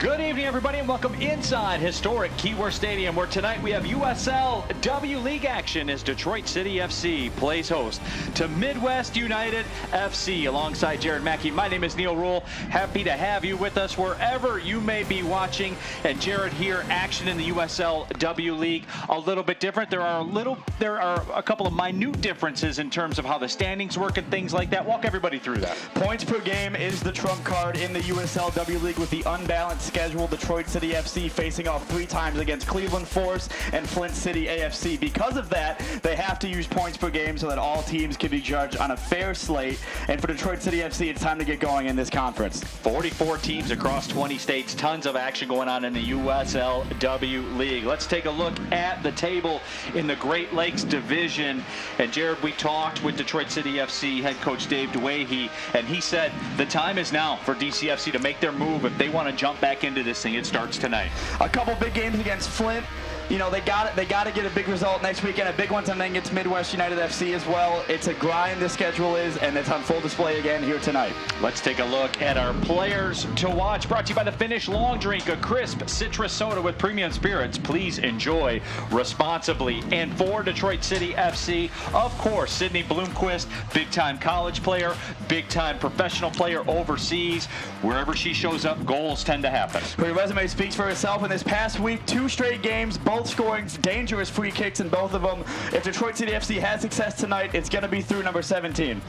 Good evening, everybody, and welcome inside historic Keyworth Stadium, where tonight we have USL W League action as Detroit City FC plays host to Midwest United FC. Alongside Jared Mackey, my name is Neil Rule. Happy to have you with us wherever you may be watching. And Jared, here, action in the USL W League a little bit different. There are a couple of minute differences in terms of how the standings work and things like that. Walk everybody through that. Points per game is the trump card in the USL W League, with the unbalanced schedule. Detroit City FC facing off 3 times against Cleveland Force and Flint City AFC. Because of that, they have to use points per game so that all teams can be judged on a fair slate. And for Detroit City FC, it's time to get going in this conference. 44 teams across 20 states. Tons of action going on in the USL W League. Let's take a look at the table in the Great Lakes Division. And Jared, we talked with Detroit City FC head coach Dave DeWahey, and he said the time is now for DCFC to make their move if they want to jump back into this thing. It starts tonight. A couple big games against Flint. You know, they got to get a big result next weekend, a big one tonight against Midwest United FC as well. It's a grind, the schedule is, and it's on full display again here tonight. Let's take a look at our players to watch. Brought to you by the Finnish Long Drink, a crisp citrus soda with premium spirits. Please enjoy responsibly. And for Detroit City FC, of course, Sydney Bloomquist, big-time college player, big-time professional player overseas. Wherever she shows up, goals tend to happen. Her resume speaks for itself. In this past week, 2 straight games, both scoring dangerous free kicks in both of them. If Detroit City FC has success tonight, it's going to be through number 17.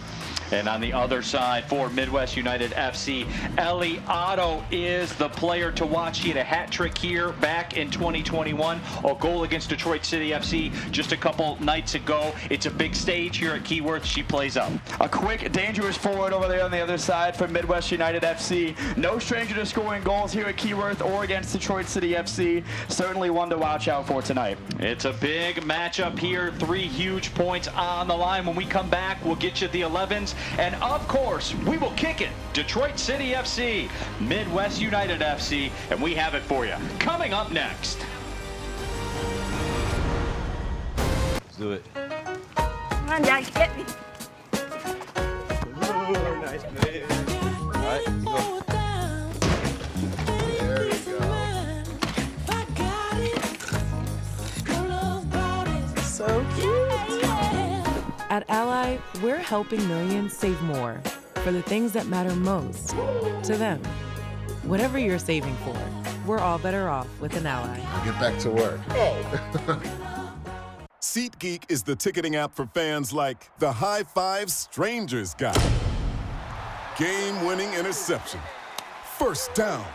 And on the other side for Midwest United FC, Ellie Otto is the player to watch. She had a hat trick here back in 2021. A goal against Detroit City FC just a couple nights ago. It's a big stage here at Keyworth. She plays up. A quick, dangerous forward over there on the other side for Midwest United FC. No stranger to scoring goals here at Keyworth or against Detroit City FC. Certainly one to watch out for tonight. It's a big matchup here. 3 huge points on the line. When we come back, we'll get you the 11s. And of course, we will kick it. Detroit City FC, Midwest United FC, and we have it for you. Coming up next. Let's do it. Come on, Dad, get me. Ooh, nice play. All right, you go. There we go. So cute. At Ally, we're helping millions save more for the things that matter most to them. Whatever you're saving for, we're all better off with an Ally. Get back to work. SeatGeek is the ticketing app for fans like the High Five Strangers guy. Game-winning interception. First down.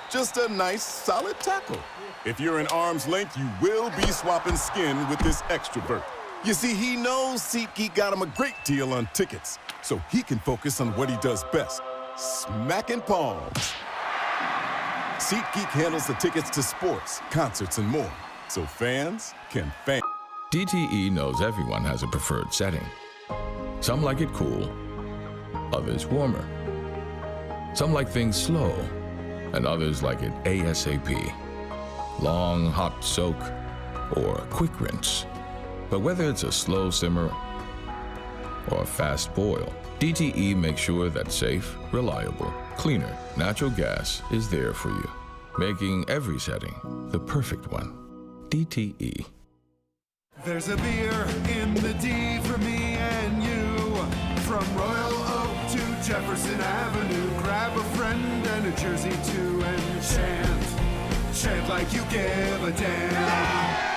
Just a nice, solid tackle. If you're in arm's length, you will be swapping skin with this extrovert. You see, he knows SeatGeek got him a great deal on tickets, so he can focus on what he does best, smacking palms. SeatGeek handles the tickets to sports, concerts, and more, so fans can fan. DTE knows everyone has a preferred setting. Some like it cool, others warmer. Some like things slow, and others like it ASAP. Long, hot soak, or quick rinse. But whether it's a slow simmer or a fast boil, DTE makes sure that safe, reliable, cleaner natural gas is there for you, making every setting the perfect one. DTE. There's a beer in the D for me and you. From Royal Oak to Jefferson Avenue, grab a friend and a jersey too and chant. Chant like you give a damn.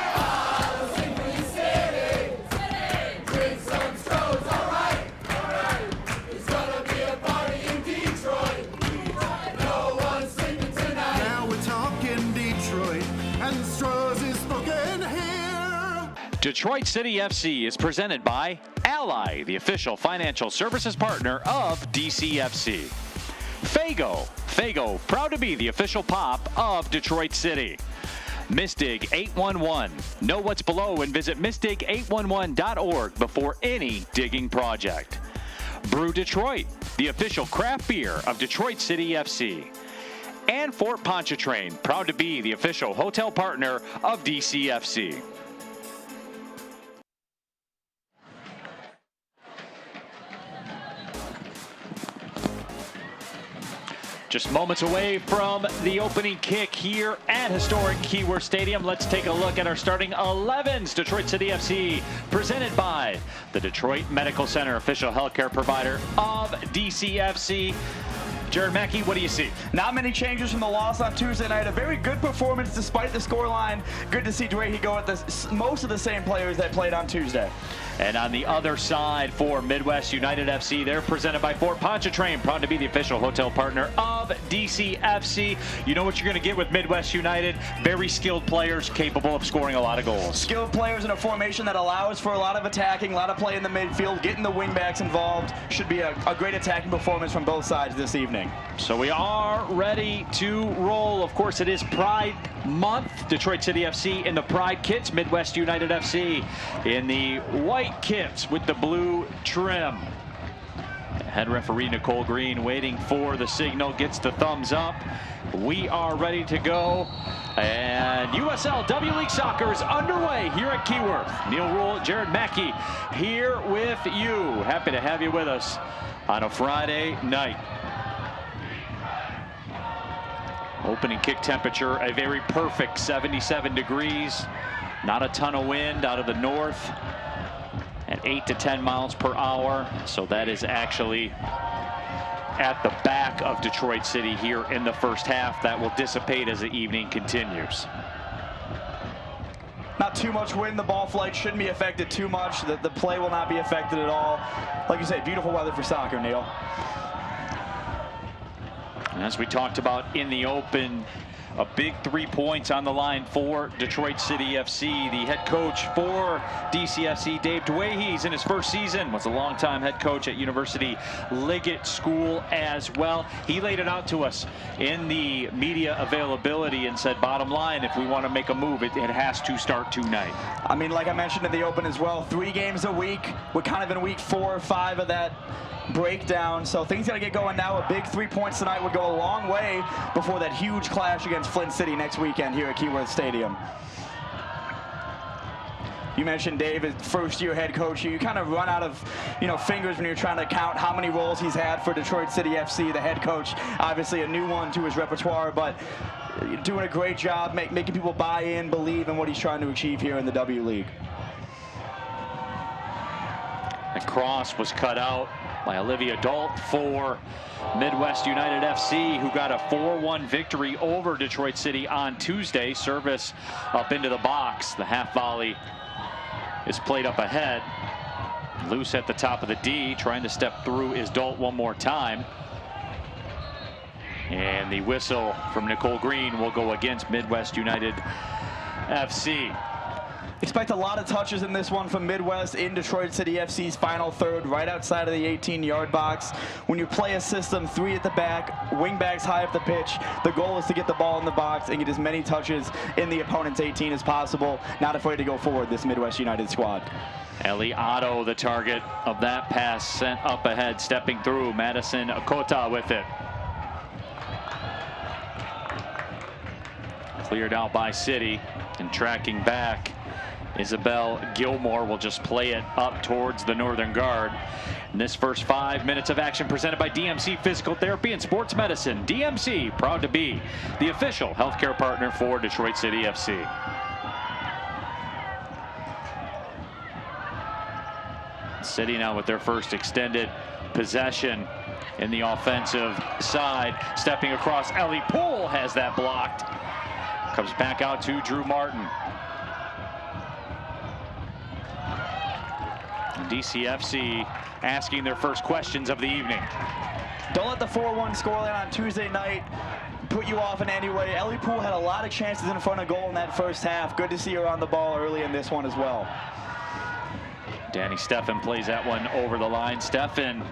Detroit City FC is presented by Ally, the official financial services partner of DCFC. Fago, proud to be the official pop of Detroit City. Misdig 811. Know what's below and visit misdig811.org before any digging project. Brew Detroit, the official craft beer of Detroit City FC. And Fort Pontchartrain, proud to be the official hotel partner of DCFC. Just moments away from the opening kick here at historic Keyworth Stadium. Let's take a look at our starting 11s. Detroit City FC, presented by the Detroit Medical Center, official healthcare provider of DCFC. Jared Mackey, what do you see? Not many changes from the loss on Tuesday night. A very good performance despite the scoreline. Good to see Dwayne go with most of the same players that played on Tuesday. And on the other side for Midwest United FC, they're presented by Fort Pontchartrain, proud to be the official hotel partner of DCFC. You know what you're going to get with Midwest United. Very skilled players capable of scoring a lot of goals. Skilled players in a formation that allows for a lot of attacking, a lot of play in the midfield, getting the wingbacks involved. Should be a great attacking performance from both sides this evening. So we are ready to roll. Of course, it is Pride Month. Detroit City FC in the Pride kits. Midwest United FC in the white kits with the blue trim. Head referee Nicole Green waiting for the signal, gets the thumbs up. We are ready to go. And USL W League Soccer is underway here at Keyworth. Neil Rule, Jared Mackey here with you. Happy to have you with us on a Friday night. Opening kick temperature, a very perfect 77 degrees. Not a ton of wind out of the north at 8 to 10 miles per hour. So that is actually at the back of Detroit City here in the first half. That will dissipate as the evening continues. Not too much wind. The ball flight shouldn't be affected too much. The play will not be affected at all. Like you said, beautiful weather for soccer, Neil. And as we talked about in the open, a big 3 points on the line for Detroit City FC. The head coach for DCFC, Dave Dwayhe's in his first season, was a longtime head coach at University Liggett School as well. He laid it out to us in the media availability and said, bottom line, if we want to make a move, it has to start tonight. I mean, like I mentioned in the open as well, 3 games a week. We're kind of in week 4 or 5 of that breakdown, so things got to get going now. A big 3 points tonight would go a long way before that huge clash against Flint City next weekend here at Keyworth Stadium. You mentioned David, first-year head coach. You kind of run out of, fingers when you're trying to count how many roles he's had for Detroit City FC, the head coach. Obviously a new one to his repertoire, but doing a great job making people buy in, believe in what he's trying to achieve here in the W League. The cross was cut out by Olivia Dalt for Midwest United FC, who got a 4-1 victory over Detroit City on Tuesday. Service up into the box. The half volley is played up ahead. Loose at the top of the D. Trying to step through is Dalt one more time. And the whistle from Nicole Green will go against Midwest United FC. Expect a lot of touches in this one from Midwest in Detroit City FC's final third, right outside of the 18-yard box. When you play a system, 3 at the back, wing backs high up the pitch, the goal is to get the ball in the box and get as many touches in the opponent's 18 as possible. Not afraid to go forward, this Midwest United squad. Ellie Otto, the target of that pass, sent up ahead, stepping through. Madison Akota with it. Cleared out by City, and tracking back, Isabel Gilmore will just play it up towards the northern guard. In this first 5 minutes of action presented by DMC Physical Therapy and Sports Medicine. DMC, proud to be the official healthcare partner for Detroit City FC. City now with their first extended possession in the offensive side. Stepping across, Ellie Poole has that blocked. Comes back out to Drew Martin. DCFC asking their first questions of the evening. Don't let the 4-1 scoreline on Tuesday night put you off in any way. Ellie Poole had a lot of chances in front of goal in that first half. Good to see her on the ball early in this one as well. Danny Steffen plays that one over the line. Steffen,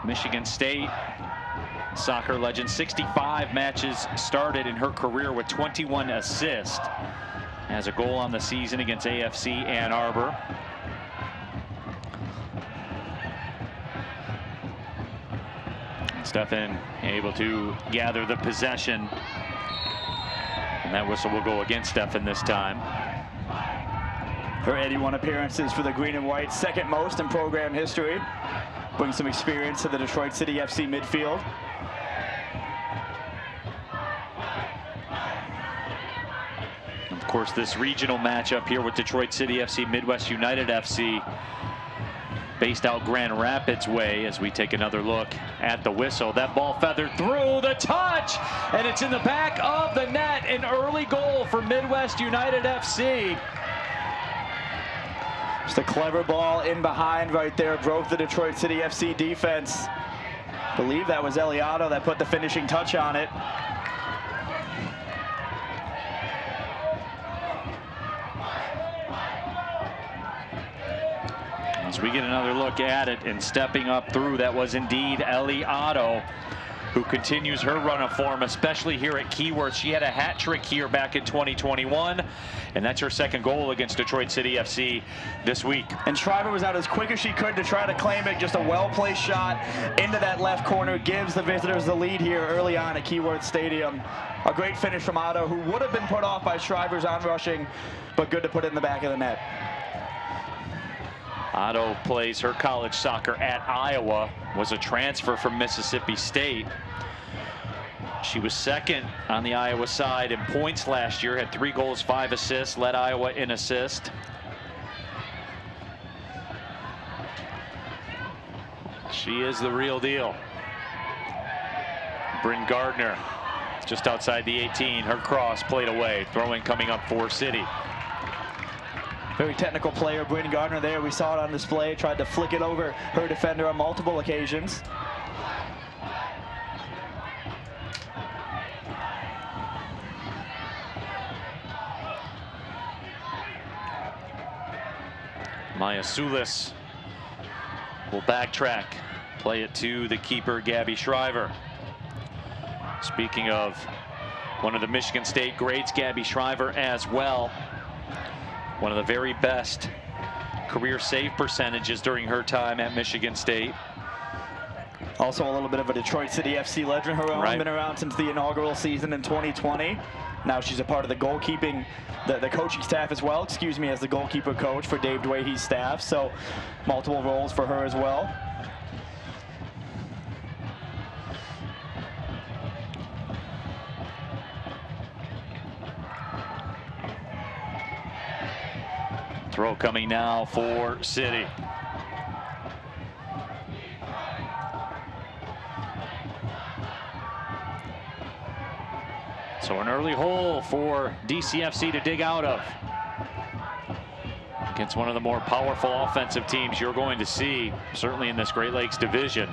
Michigan State soccer legend, 65 matches started in her career with 21 assists. Has a goal on the season against AFC Ann Arbor. Steffen able to gather the possession, and that whistle will go against Steffen this time. Her 81 appearances for the green and white, second most in program history. Brings some experience to the Detroit City FC midfield. course, this regional matchup here with Detroit City FC, Midwest United FC, based out Grand Rapids way, as we take another look at the whistle. That ball feathered through the touch, and it's in the back of the net. An early goal for Midwest United FC. Just a clever ball in behind right there, broke the Detroit City FC defense. I believe that was Eliotto that put the finishing touch on it. As we get another look at it, and stepping up through, that was indeed Eliotto, who continues her run of form, especially here at Keyworth. She had a hat trick here back in 2021, and that's her second goal against Detroit City FC this week. And Shriver was out as quick as she could to try to claim it. Just a well-placed shot into that left corner gives the visitors the lead here early on at Keyworth Stadium. A great finish from Otto, who would have been put off by Shriver's on-rushing, but good to put it in the back of the net. Otto plays her college soccer at Iowa, was a transfer from Mississippi State. She was second on the Iowa side in points last year, had 3 goals, 5 assists, led Iowa in assist. She is the real deal. Bryn Gardner, just outside the 18, her cross played away, throwing coming up for City. Very technical player, Bryn Gardner there. We saw it on display, tried to flick it over her defender on multiple occasions. Maya Sulis will backtrack, play it to the keeper, Gabby Shriver. Speaking of one of the Michigan State greats, Gabby Shriver as well. One of the very best career save percentages during her time at Michigan State. Also a little bit of a Detroit City FC legend. Her own, been around since the inaugural season in 2020. Now she's a part of the goalkeeping, the coaching staff as well, excuse me, as the goalkeeper coach for Dave Dwayhe's staff. So multiple roles for her as well. Throw coming now for City. So an early hole for DCFC to dig out of against one of the more powerful offensive teams you're going to see, certainly in this Great Lakes division.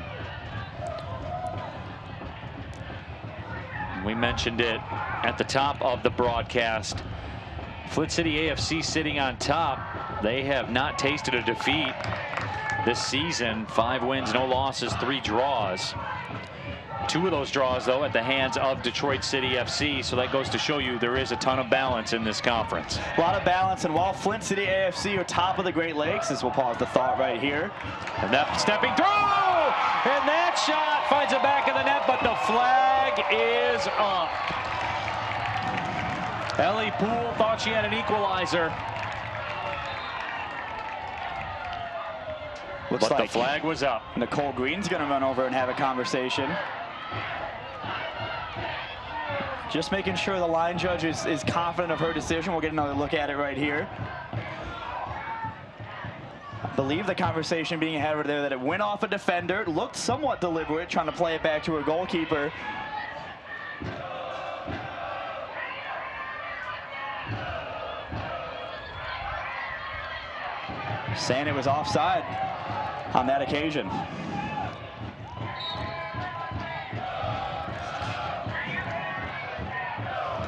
We mentioned it at the top of the broadcast. Flint City AFC sitting on top. They have not tasted a defeat this season. 5 wins, no losses, 3 draws. 2 of those draws, though, at the hands of Detroit City FC. So that goes to show you there is a ton of balance in this conference. A lot of balance, and while Flint City AFC are top of the Great Lakes, this will pause the thought right here. And that stepping through, and that shot finds the back of the net, but the flag is up. Ellie Poole thought she had an equalizer. Looks but like the flag was up. Nicole Green's going to run over and have a conversation. Just making sure the line judge is confident of her decision. We'll get another look at it right here. I believe the conversation being had over there that it went off a defender, looked somewhat deliberate, trying to play it back to her goalkeeper. Saying it was offside on that occasion.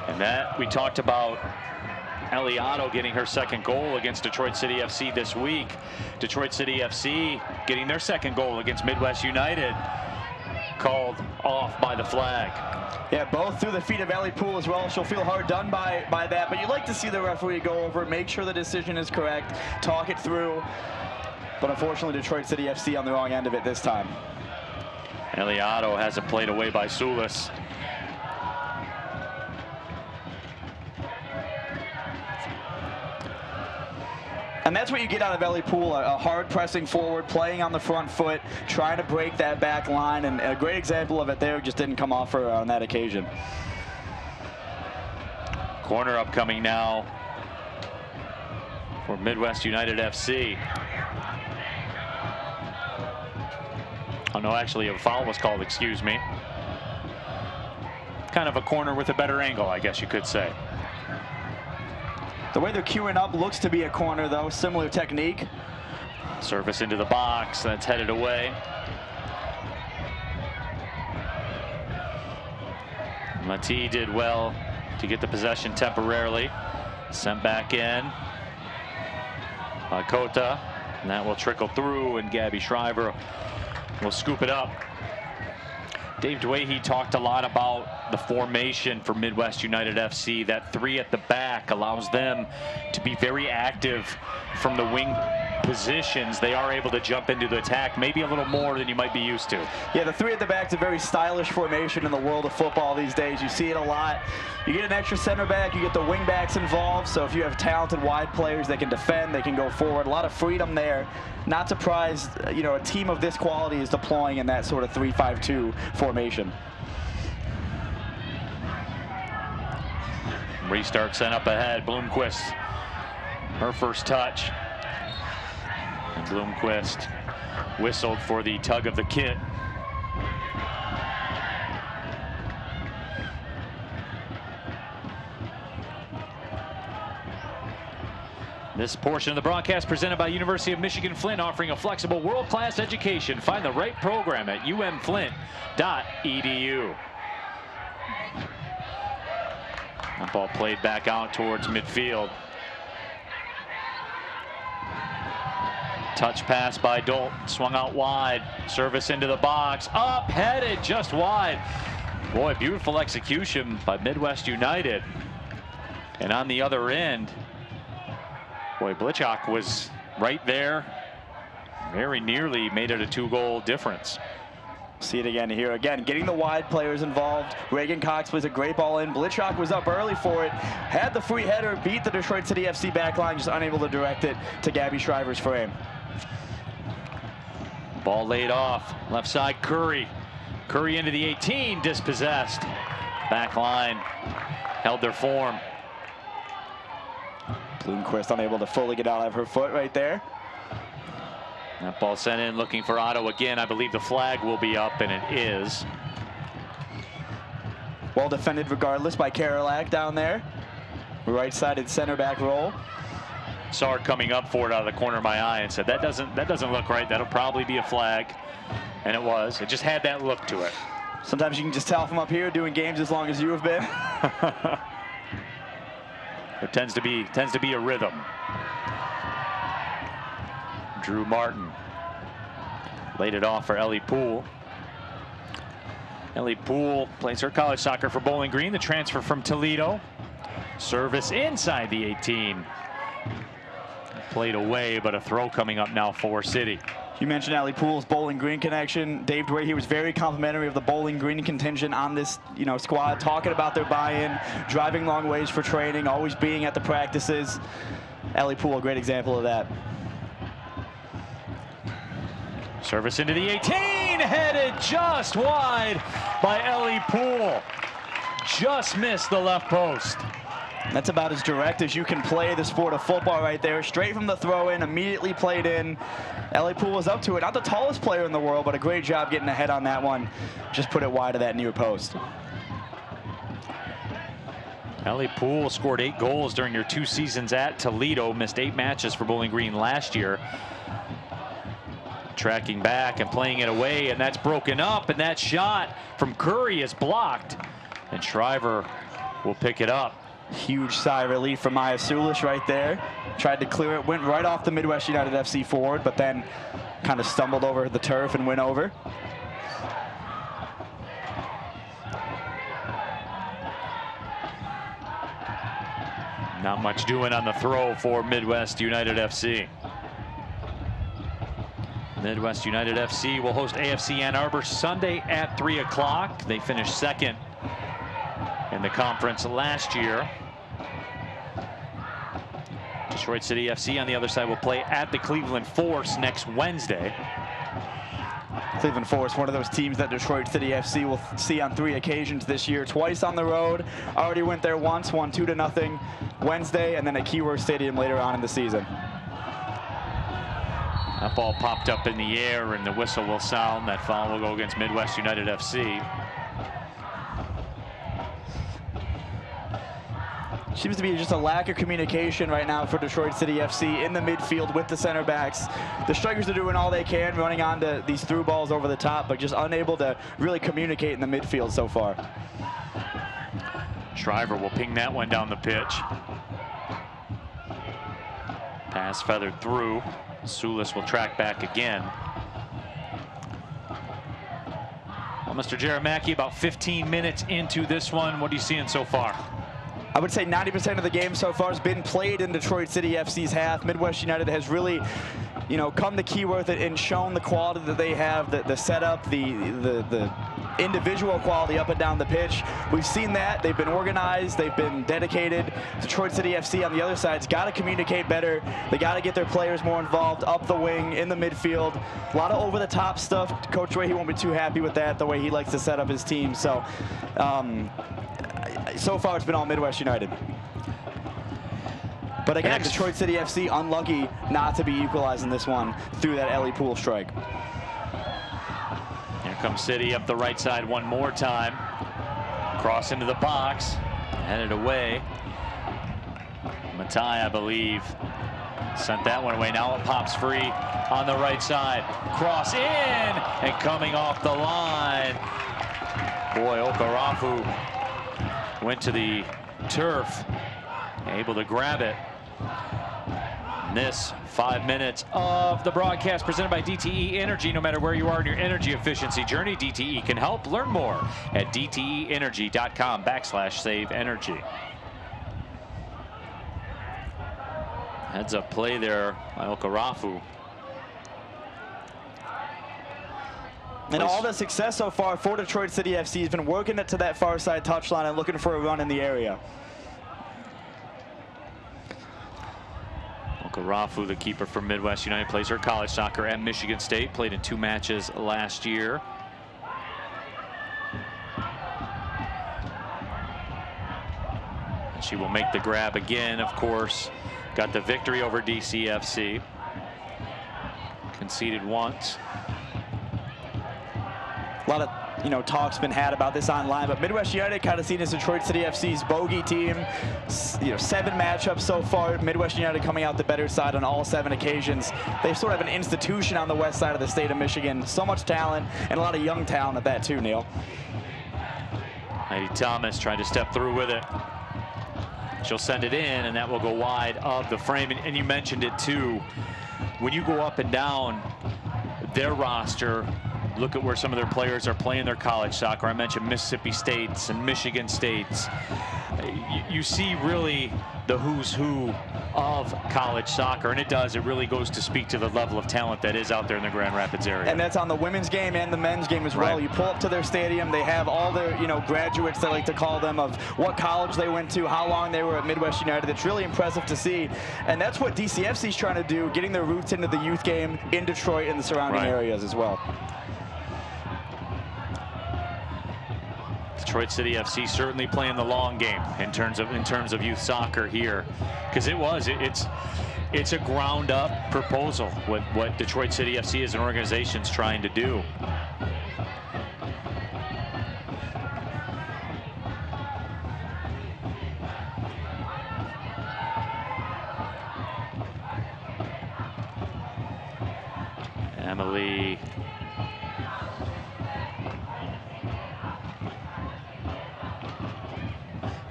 And that we talked about Eliotto getting her second goal against Detroit City FC this week. Detroit City FC getting their second goal against Midwest United, called off by the flag. Yeah, both through the feet of Ellie Poole as well. She'll feel hard done by that, but you'd like to see the referee go over, make sure the decision is correct, talk it through. But unfortunately, Detroit City FC on the wrong end of it this time. Eliotto has it played away by Sulis. And that's what you get out of Ellie Poole, a hard pressing forward, playing on the front foot, trying to break that back line, and a great example of it there, just didn't come off her on that occasion. Corner upcoming now Midwest United FC. Oh no, actually a foul was called, excuse me. Kind of a corner with a better angle, I guess you could say. The way they're queuing up looks to be a corner, though. Similar technique. Service into the box. That's headed away. Mati did well to get the possession temporarily. Sent back in. Kota. And that will trickle through, and Gabby Shriver will scoop it up. Dave Dwayhe talked a lot about the formation for Midwest United FC. That 3 at the back allows them to be very active from the wing positions. They are able to jump into the attack maybe a little more than you might be used to. Yeah, the 3 at the back is a very stylish formation in the world of football these days. You see it a lot. You get an extra center back, you get the wing backs involved, so if you have talented wide players, they can defend, they can go forward. A lot of freedom there. Not surprised, you know, a team of this quality is deploying in that sort of 3-5-2 formation. Restart sent up ahead. Bloomquist, her first touch. And Bloomquist whistled for the tug of the kit. This portion of the broadcast presented by University of Michigan Flint, offering a flexible world-class education. Find the right program at umflint.edu. That ball played back out towards midfield. Touch pass by Dolt, swung out wide. Service into the box, up, headed, just wide. Boy, beautiful execution by Midwest United. And on the other end, boy, Blichok was right there. Very nearly made it a 2-goal difference. See it again here. Again, getting the wide players involved. Reagan Cox plays a great ball in. Blichok was up early for it. Had the free header, beat the Detroit City FC backline, just unable to direct it to Gabby Shriver's frame. Ball laid off. Left side, Curry. Curry into the 18, dispossessed. Back line held their form. Bloomquist unable to fully get out of her foot right there. That ball sent in looking for Otto again. I believe the flag will be up, and it is. Well defended regardless by Karolak down there. Right-sided center back roll. Saw her coming up for it out of the corner of my eye and said, that doesn't look right. That'll probably be a flag. And it was. It just had that look to it. Sometimes you can just tell from up here doing games as long as you have been. It tends to be a rhythm. Drew Martin laid it off for Ellie Poole. Ellie Poole plays her college soccer for Bowling Green, the transfer from Toledo. Service inside the 18. Played away, but a throw coming up now for City. You mentioned Ellie Poole's Bowling Green connection. Dave Dwayhe was very complimentary of the Bowling Green contingent on this, squad, talking about their buy-in, driving long ways for training, always being at the practices. Ellie Poole, a great example of that. Service into the 18, headed just wide by Ellie Poole. Just missed the left post. That's about as direct as you can play the sport of football right there. Straight from the throw-in, immediately played in. Ellie Poole was up to it. Not the tallest player in the world, but a great job getting ahead on that one. Just put it wide of that near post. Ellie Poole scored 8 goals during her 2 seasons at Toledo. Missed 8 matches for Bowling Green last year. Tracking back and playing it away, and that's broken up, and that shot from Curry is blocked. And Shriver will pick it up. Huge sigh of relief from Maya Sulish right there. Tried to clear it, went right off the Midwest United FC forward, but then kind of stumbled over the turf and went over. Not much doing on the throw for Midwest United FC. Midwest United FC will host AFC Ann Arbor Sunday at 3 o'clock. They finished second in the conference last year. Detroit City FC on the other side will play at the Cleveland Force next Wednesday. Cleveland Force, one of those teams that Detroit City FC will see on 3 occasions this year. Twice on the road. Already went there once, won 2-0 Wednesday, and then at Keyworth Stadium later on in the season. That ball popped up in the air, and the whistle will sound. That foul will go against Midwest United FC. Seems to be just a lack of communication right now for Detroit City FC in the midfield with the center backs. The strikers are doing all they can, running onto these through balls over the top, but just unable to really communicate in the midfield so far. Shriver will ping that one down the pitch. Pass feathered through. Sulis will track back again. Well, Mr. Jaramaki, about 15 minutes into this one, what are you seeing so far? I would say 90% of the game so far has been played in Detroit City FC's half. Midwest United has really, come to Keyworth and shown the quality that they have, the setup, the individual quality up and down the pitch. We've seen that. They've been organized. They've been dedicated. Detroit City FC on the other side's got to communicate better. They got to get their players more involved up the wing, in the midfield. A lot of over-the-top stuff. Coach Ray, he won't be too happy with that, the way he likes to set up his team. So, so far it's been all Midwest United. But again, Detroit City FC unlucky not to be equalizing this one through that Ellie Poole strike. Here comes City up the right side one more time. Cross into the box, headed away. Matai, I believe, sent that one away. Now it pops free on the right side. Cross in, and coming off the line. Boy, Okarafu went to the turf, able to grab it. And this 5 minutes of the broadcast presented by DTE Energy. No matter where you are in your energy efficiency journey, DTE can help. Learn more at dteenergy.com/save energy. Heads up play there by Okarafu. And all the success so far for Detroit City FC has been working it to that far side touchline and looking for a run in the area. Okarafu, the keeper from Midwest United, plays her college soccer at Michigan State. Played in 2 matches last year. And she will make the grab again, of course. Got the victory over DCFC. Conceded once. A lot of talk's been had about this online, but Midwest United kind of seen as Detroit City FC's bogey team. 7 matchups so far. Midwest United coming out the better side on all 7 occasions. They sort of have an institution on the west side of the state of Michigan. So much talent, and a lot of young talent at that too, Neil. Heidi Thomas trying to step through with it. She'll send it in, and that will go wide of the frame. And you mentioned it too. When you go up and down their roster, look at where some of their players are playing their college soccer. I mentioned Mississippi States and Michigan States. You see really the who's who of college soccer, and it really goes to speak to the level of talent that is out there in the Grand Rapids area. And that's on the women's game and the men's game as well. Right. You pull up to their stadium, they have all their graduates, they like to call them, of what college they went to, how long they were at Midwest United. It's really impressive to see, and that's what DCFC is trying to do, getting their roots into the youth game in Detroit and the surrounding areas as well. Detroit City FC certainly playing the long game in terms of youth soccer here, because it's a ground up proposal what Detroit City FC as an organization is trying to do.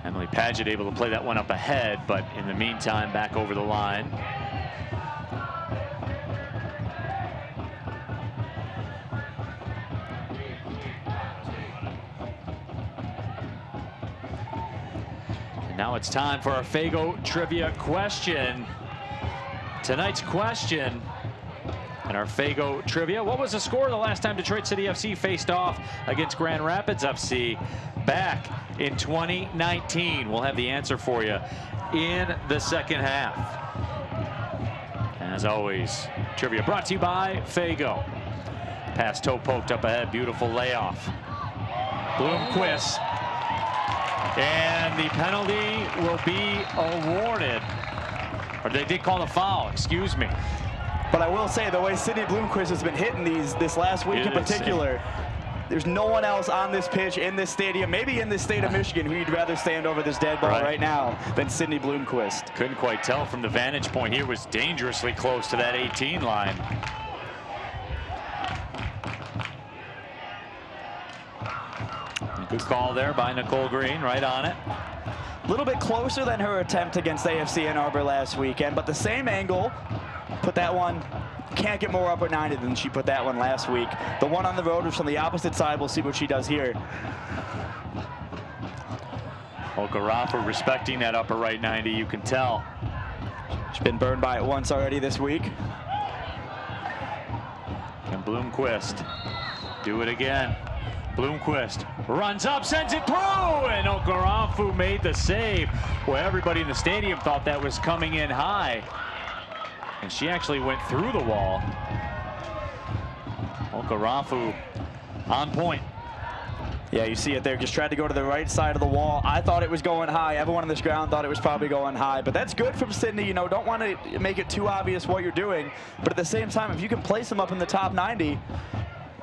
Emily Paget able to play that one up ahead, but in the meantime, back over the line. And now it's time for our Fago trivia question. Tonight's question and our Fago trivia: what was the score the last time Detroit City FC faced off against Grand Rapids FC back in 2019? We'll have the answer for you in the second half. As always, trivia brought to you by Fago. Pass toe poked up ahead, beautiful layoff. Bloomquist, and the penalty will be awarded, or they did call a foul, excuse me. But I will say, the way Sidney Bloomquist has been hitting this last week in particular, there's no one else on this pitch, in this stadium, maybe in the state of Michigan, who you'd rather stand over this dead ball right now than Sidney Bloomquist. Couldn't quite tell from the vantage point here. Was dangerously close to that 18 line. Good call there by Nicole Green, right on it. A little bit closer than her attempt against AFC Ann Arbor last weekend, but the same angle. Put that one, can't get more upper 90 than she put that one last week. The one on the road was from the opposite side. We'll see what she does here. Okarafa respecting that upper right 90, you can tell. She's been burned by it once already this week. And Bloomquist, do it again. Bloomquist runs up, sends it through, and Okarafu made the save. Well, everybody in the stadium thought that was coming in high. And she actually went through the wall. Okarafu on point. Yeah, you see it there. Just tried to go to the right side of the wall. I thought it was going high. Everyone on this ground thought it was probably going high. But that's good from Sidney. You know, don't want to make it too obvious what you're doing. But at the same time, if you can place them up in the top 90,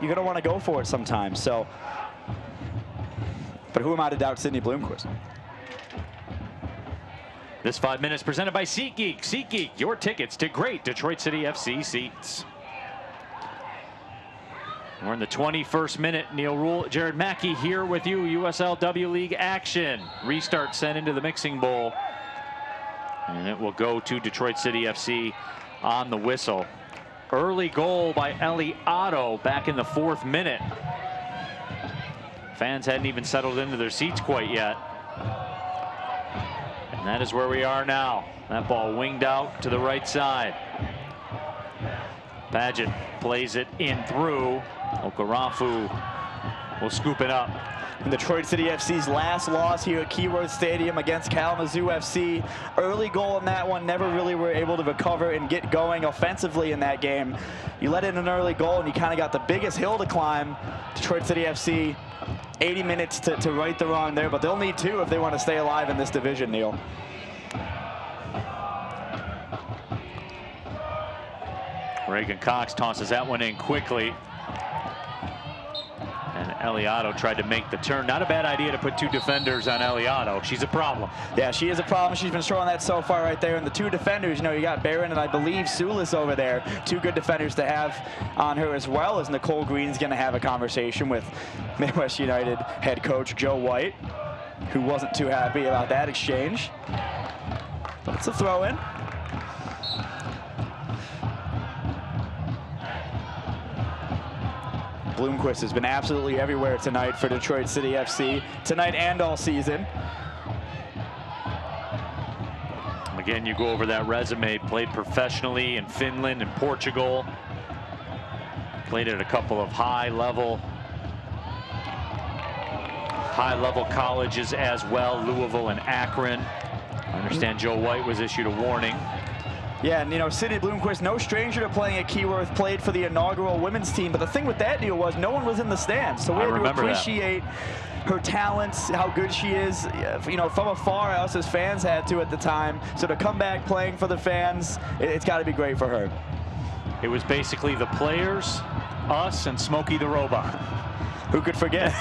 you're going to want to go for it sometimes. So, but who am I to doubt Sidney Bloomquist? This 5 minutes presented by SeatGeek. SeatGeek, your tickets to great Detroit City FC seats. We're in the 21st minute. Neil Rule, Jared Mackey here with you. USL W League action. Restart sent into the mixing bowl. And it will go to Detroit City FC on the whistle. Early goal by Ellie Otto back in the 4th minute. Fans hadn't even settled into their seats quite yet. And that is where we are now. That ball winged out to the right side. Paget plays it in through. Okarafu will scoop it up. And Detroit City FC's last loss here at Keyworth Stadium against Kalamazoo FC. Early goal in that one, never really were able to recover and get going offensively in that game. You let in an early goal and you kind of got the biggest hill to climb. Detroit City FC, 80 minutes to right the wrong there, but they'll need 2 if they want to stay alive in this division, Neil. Reagan Cox tosses that one in quickly. And Eliotto tried to make the turn. Not a bad idea to put 2 defenders on Eliotto. She's a problem. Yeah, she is a problem. She's been showing that so far right there. And the 2 defenders, you know, you got Barron and I believe Sulis over there. 2 good defenders to have on her, as well as Nicole Green's going to have a conversation with Midwest United head coach Joe White, who wasn't too happy about that exchange. But it's a throw-in. Bloomquist has been absolutely everywhere tonight for Detroit City FC, tonight and all season. Again, you go over that resume. Played professionally in Finland and Portugal. Played at a couple of high-level colleges as well, Louisville and Akron. I understand Joe White was issued a warning. Yeah, and you know, Sidney Bloomquist, no stranger to playing at Keyworth, played for the inaugural women's team. But the thing with that deal was no one was in the stands. So we had to appreciate her talents, how good she is. You know, from afar, us as fans had to at the time. So to come back playing for the fans, it's got to be great for her. It was basically the players, us, and Smokey the Robot. Who could forget?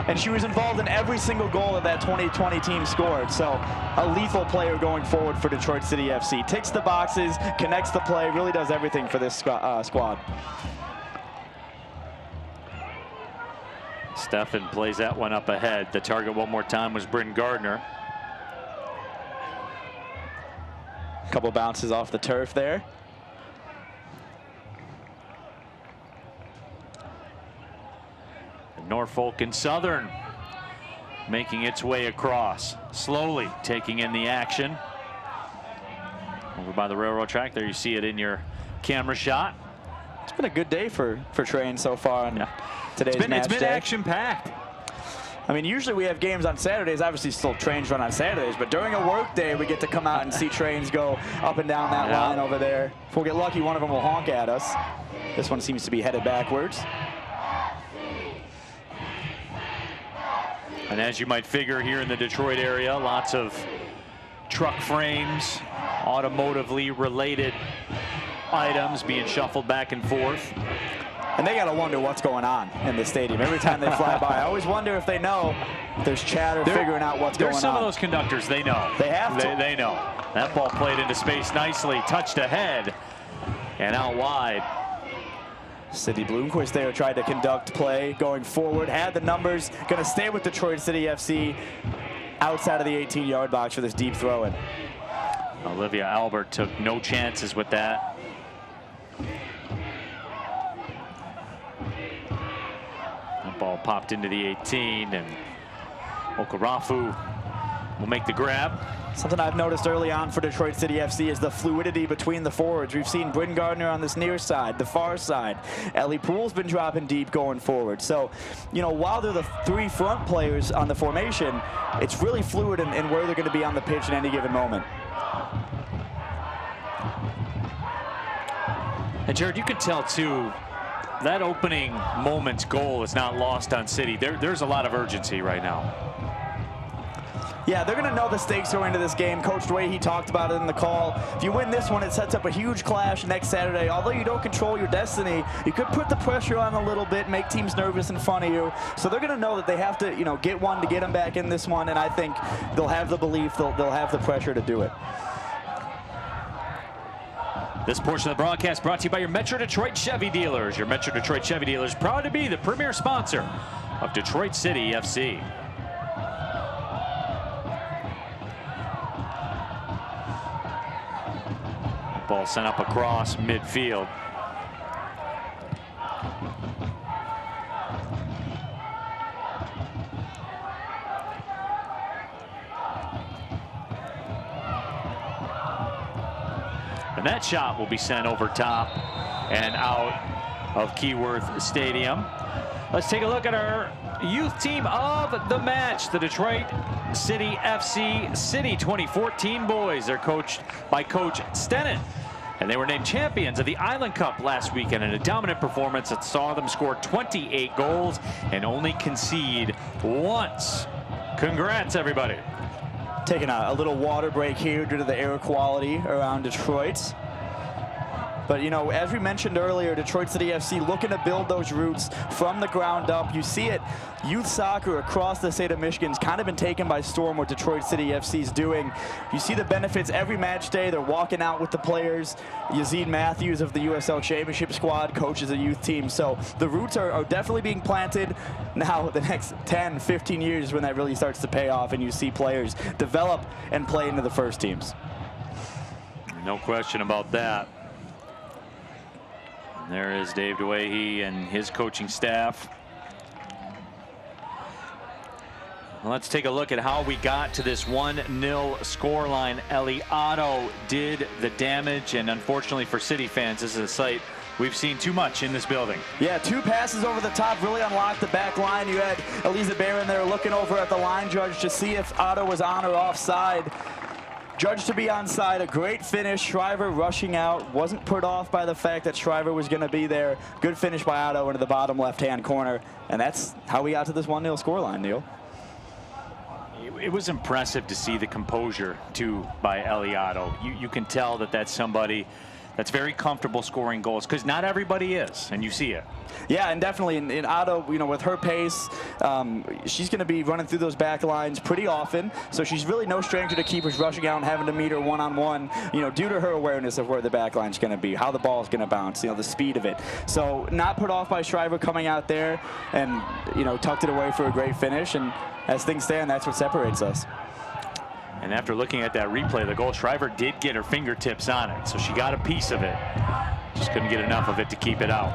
And she was involved in every single goal that 2020 team scored. So a lethal player going forward for Detroit City FC. Ticks the boxes, connects the play, really does everything for this squad. Steffen plays that one up ahead. The target one more time was Bryn Gardner. A couple bounces off the turf there. Norfolk and Southern making its way across, slowly taking in the action. Over by the railroad track, there you see it in your camera shot. It's been a good day for train so far on today's match day. It's been action-packed. I mean, usually we have games on Saturdays. Obviously, still trains run on Saturdays, but during a work day, we get to come out and see trains go up and down that line over there. If we'll get lucky, one of them will honk at us. This one seems to be headed backwards. And as you might figure here in the Detroit area, lots of truck frames, automotively related items being shuffled back and forth. And they got to wonder what's going on in the stadium. Every time they fly by, I always wonder if they know there's chatter figuring out what's going on. There's some of those conductors, they know. They have to. They know. That ball played into space nicely, touched ahead, and out wide. Sidney Bloomquist there tried to conduct play going forward, had the numbers, going to stay with Detroit City FC outside of the 18-yard box for this deep throw-in. Olivia Albert took no chances with that. That ball popped into the 18, and Okarafu will make the grab. Something I've noticed early on for Detroit City FC is the fluidity between the forwards. We've seen Bryn Gardner on this near side, the far side. Ellie Poole's been dropping deep going forward. So, you know, while they're the three front players on the formation, it's really fluid in where they're going to be on the pitch at any given moment. And Jared, you can tell too, that opening moment's goal is not lost on City. There's a lot of urgency right now. Yeah, they're going to know the stakes going into this game. Coach Dway, he talked about it in the call. If you win this one, it sets up a huge clash next Saturday. Although you don't control your destiny, you could put the pressure on a little bit, make teams nervous in front of you. So they're going to know that they have to, you know, get one to get them back in this one. And I think they'll have the belief, they'll have the pressure to do it. This portion of the broadcast brought to you by your Metro Detroit Chevy dealers. Your Metro Detroit Chevy dealers proud to be the premier sponsor of Detroit City FC. Ball sent up across midfield. And that shot will be sent over top and out of Keyworth Stadium. Let's take a look at our youth team of the match, the Detroit City FC City 2014 boys. They're coached by Coach Stennett, and they were named champions of the Island Cup last weekend in a dominant performance that saw them score 28 goals and only concede once. Congrats, everybody. Taking a little water break here due to the air quality around Detroit. But, you know, as we mentioned earlier, Detroit City FC looking to build those roots from the ground up. You see it, youth soccer across the state of Michigan's kind of been taken by storm what Detroit City FC's doing. You see the benefits every match day. They're walking out with the players. Yazid Matthews of the USL Championship squad coaches a youth team. So the roots are definitely being planted. Now the next 10, 15 years when that really starts to pay off and you see players develop and play into the first teams. No question about that. There is Dave DeWahey and his coaching staff. Let's take a look at how we got to this 1-0 scoreline. Ellie Otto did the damage, and unfortunately for City fans, this is a sight we've seen too much in this building. Yeah, two passes over the top really unlocked the back line. You had Eliza Barron there looking over at the line judge to see if Otto was on or offside. Judged to be onside, a great finish. Shriver rushing out, wasn't put off by the fact that Shriver was going to be there. Good finish by Otto into the bottom left-hand corner, and that's how we got to this 1-0 scoreline, Neil. It was impressive to see the composure, too, by Ellie Otto. You can tell that that's somebody that's very comfortable scoring goals, because not everybody is, and you see it. Yeah, and definitely in Otto, you know, with her pace, she's going to be running through those back lines pretty often. So she's really no stranger to keepers rushing out and having to meet her one-on-one, you know, due to her awareness of where the back line's going to be, how the ball's going to bounce, you know, the speed of it. So not put off by Shriver coming out there and, you know, tucked it away for a great finish. And as things stand, that's what separates us. And after looking at that replay, the goal, Shriver did get her fingertips on it, so she got a piece of it. Just couldn't get enough of it to keep it out.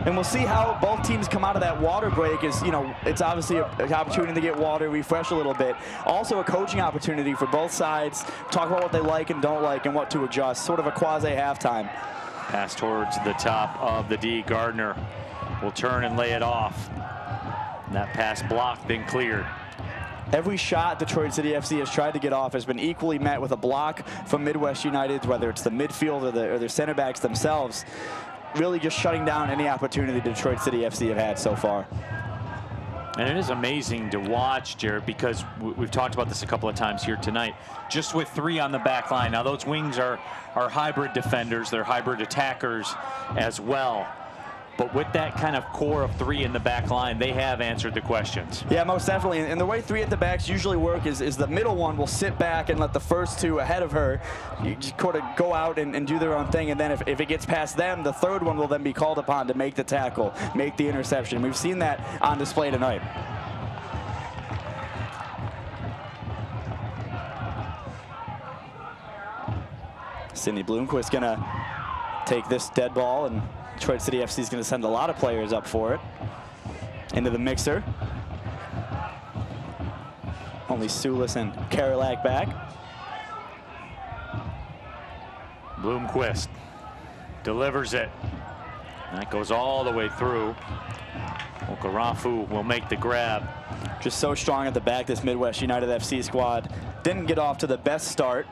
And we'll see how both teams come out of that water break. Is, you know, it's obviously an opportunity to get water, refresh a little bit. Also a coaching opportunity for both sides. Talk about what they like and don't like and what to adjust. Sort of a quasi-halftime. Pass towards the top of the D. Gardner will turn and lay it off. And that pass blocked, then cleared. Every shot Detroit City FC has tried to get off has been equally met with a block from Midwest United, whether it's the midfield or the center backs themselves. Really just shutting down any opportunity Detroit City FC have had so far. And it is amazing to watch, Jared, because we've talked about this a couple of times here tonight. Just with 3 on the back line. Now, those wings are hybrid defenders. They're hybrid attackers as well. But with that kind of core of 3 in the back line, they have answered the questions. Yeah, most definitely. And the way 3 at the backs usually work is the middle one will sit back and let the first 2 ahead of her just sort of go out and do their own thing. And then if it gets past them, the third one will then be called upon to make the tackle, make the interception. We've seen that on display tonight. Sydney Bloomquist going to take this dead ball, and Detroit City FC is going to send a lot of players up for it into the mixer. Only Sulis and Karolak back. Bloomquist delivers it. That goes all the way through. Okarafu will make the grab. Just so strong at the back, this Midwest United FC squad. Didn't get off to the best start,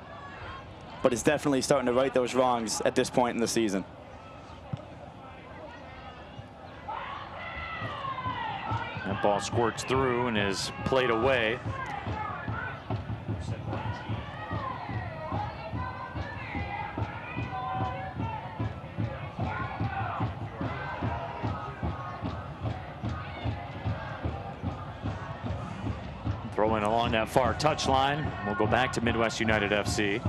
but is definitely starting to right those wrongs at this point in the season. That ball squirts through and is played away. Throwing along that far touchline. We'll go back to Midwest United FC.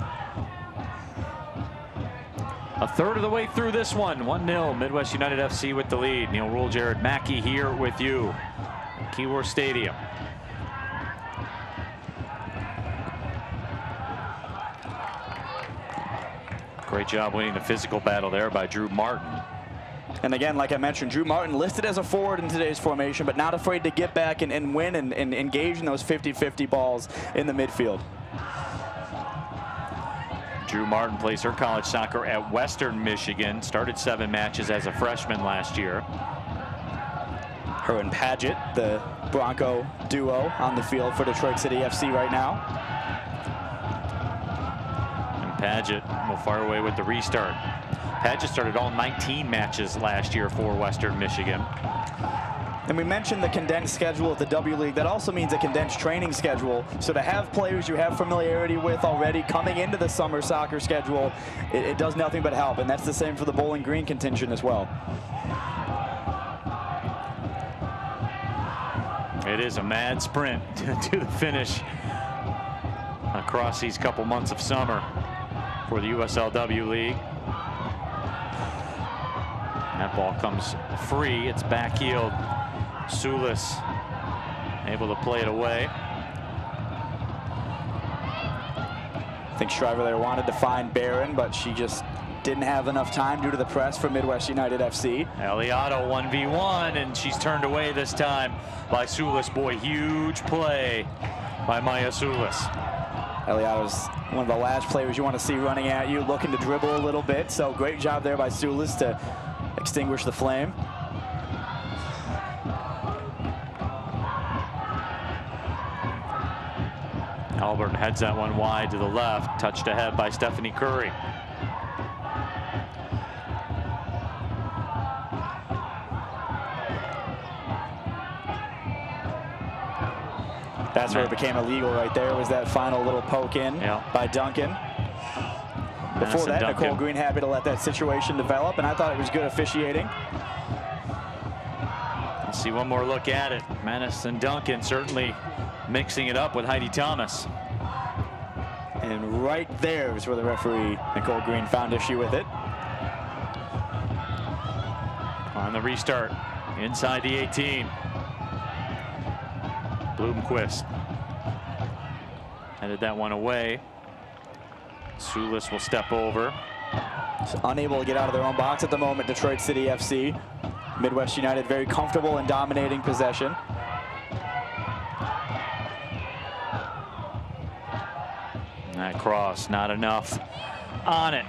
A third of the way through this one. 1-0 Midwest United FC with the lead. Neil Rule, Jared Mackey here with you at Keyworth Stadium. Great job winning the physical battle there by Drew Martin. And again, like I mentioned, Drew Martin listed as a forward in today's formation, but not afraid to get back and win and engage in those 50-50 balls in the midfield. Drew Martin plays her college soccer at Western Michigan. Started 7 matches as a freshman last year. Her and Paget, the Bronco duo on the field for Detroit City FC right now. And Paget will fire away with the restart. Paget started all 19 matches last year for Western Michigan. And we mentioned the condensed schedule of the W League. That also means a condensed training schedule. So to have players you have familiarity with already coming into the summer soccer schedule, it does nothing but help. And that's the same for the Bowling Green contingent as well. It is a mad sprint to the finish across these couple months of summer for the USLW League. That ball comes free. It's backheeled. Sulis able to play it away. I think Shriver there wanted to find Barron, but she just didn't have enough time due to the press from Midwest United FC. Eliotto 1v1, and she's turned away this time by Sulis. Boy, huge play by Maya Sulis. Eliotto's one of the last players you want to see running at you, looking to dribble a little bit. So great job there by Sulis to extinguish the flame. Albert heads that one wide to the left, touched ahead by Stephanie Curry. That's where it became illegal right there, was that final little poke in by Duncan. Before that, Duncan. Nicole Green happy to let that situation develop, and I thought it was good officiating. Let's see one more look at it. Madison Duncan certainly mixing it up with Heidi Thomas. And right there is where the referee, Nicole Green, found issue with it. On the restart, inside the 18. Bloomquist headed that one away. Sulis will step over. So unable to get out of their own box at the moment, Detroit City FC. Midwest United very comfortable in dominating possession. That cross, not enough on it.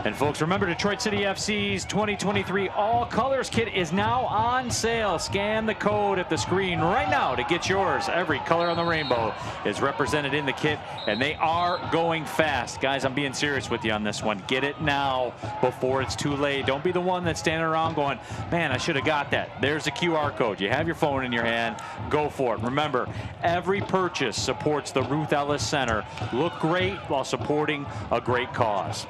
And folks, remember Detroit City FC's 2023 All Colors Kit is now on sale. Scan the code at the screen right now to get yours. Every color on the rainbow is represented in the kit, and they are going fast. Guys, I'm being serious with you on this one. Get it now before it's too late. Don't be the one that's standing around going, man, I should have got that. There's a QR code. You have your phone in your hand. Go for it. Remember, every purchase supports the Ruth Ellis Center. Look great while supporting a great cause.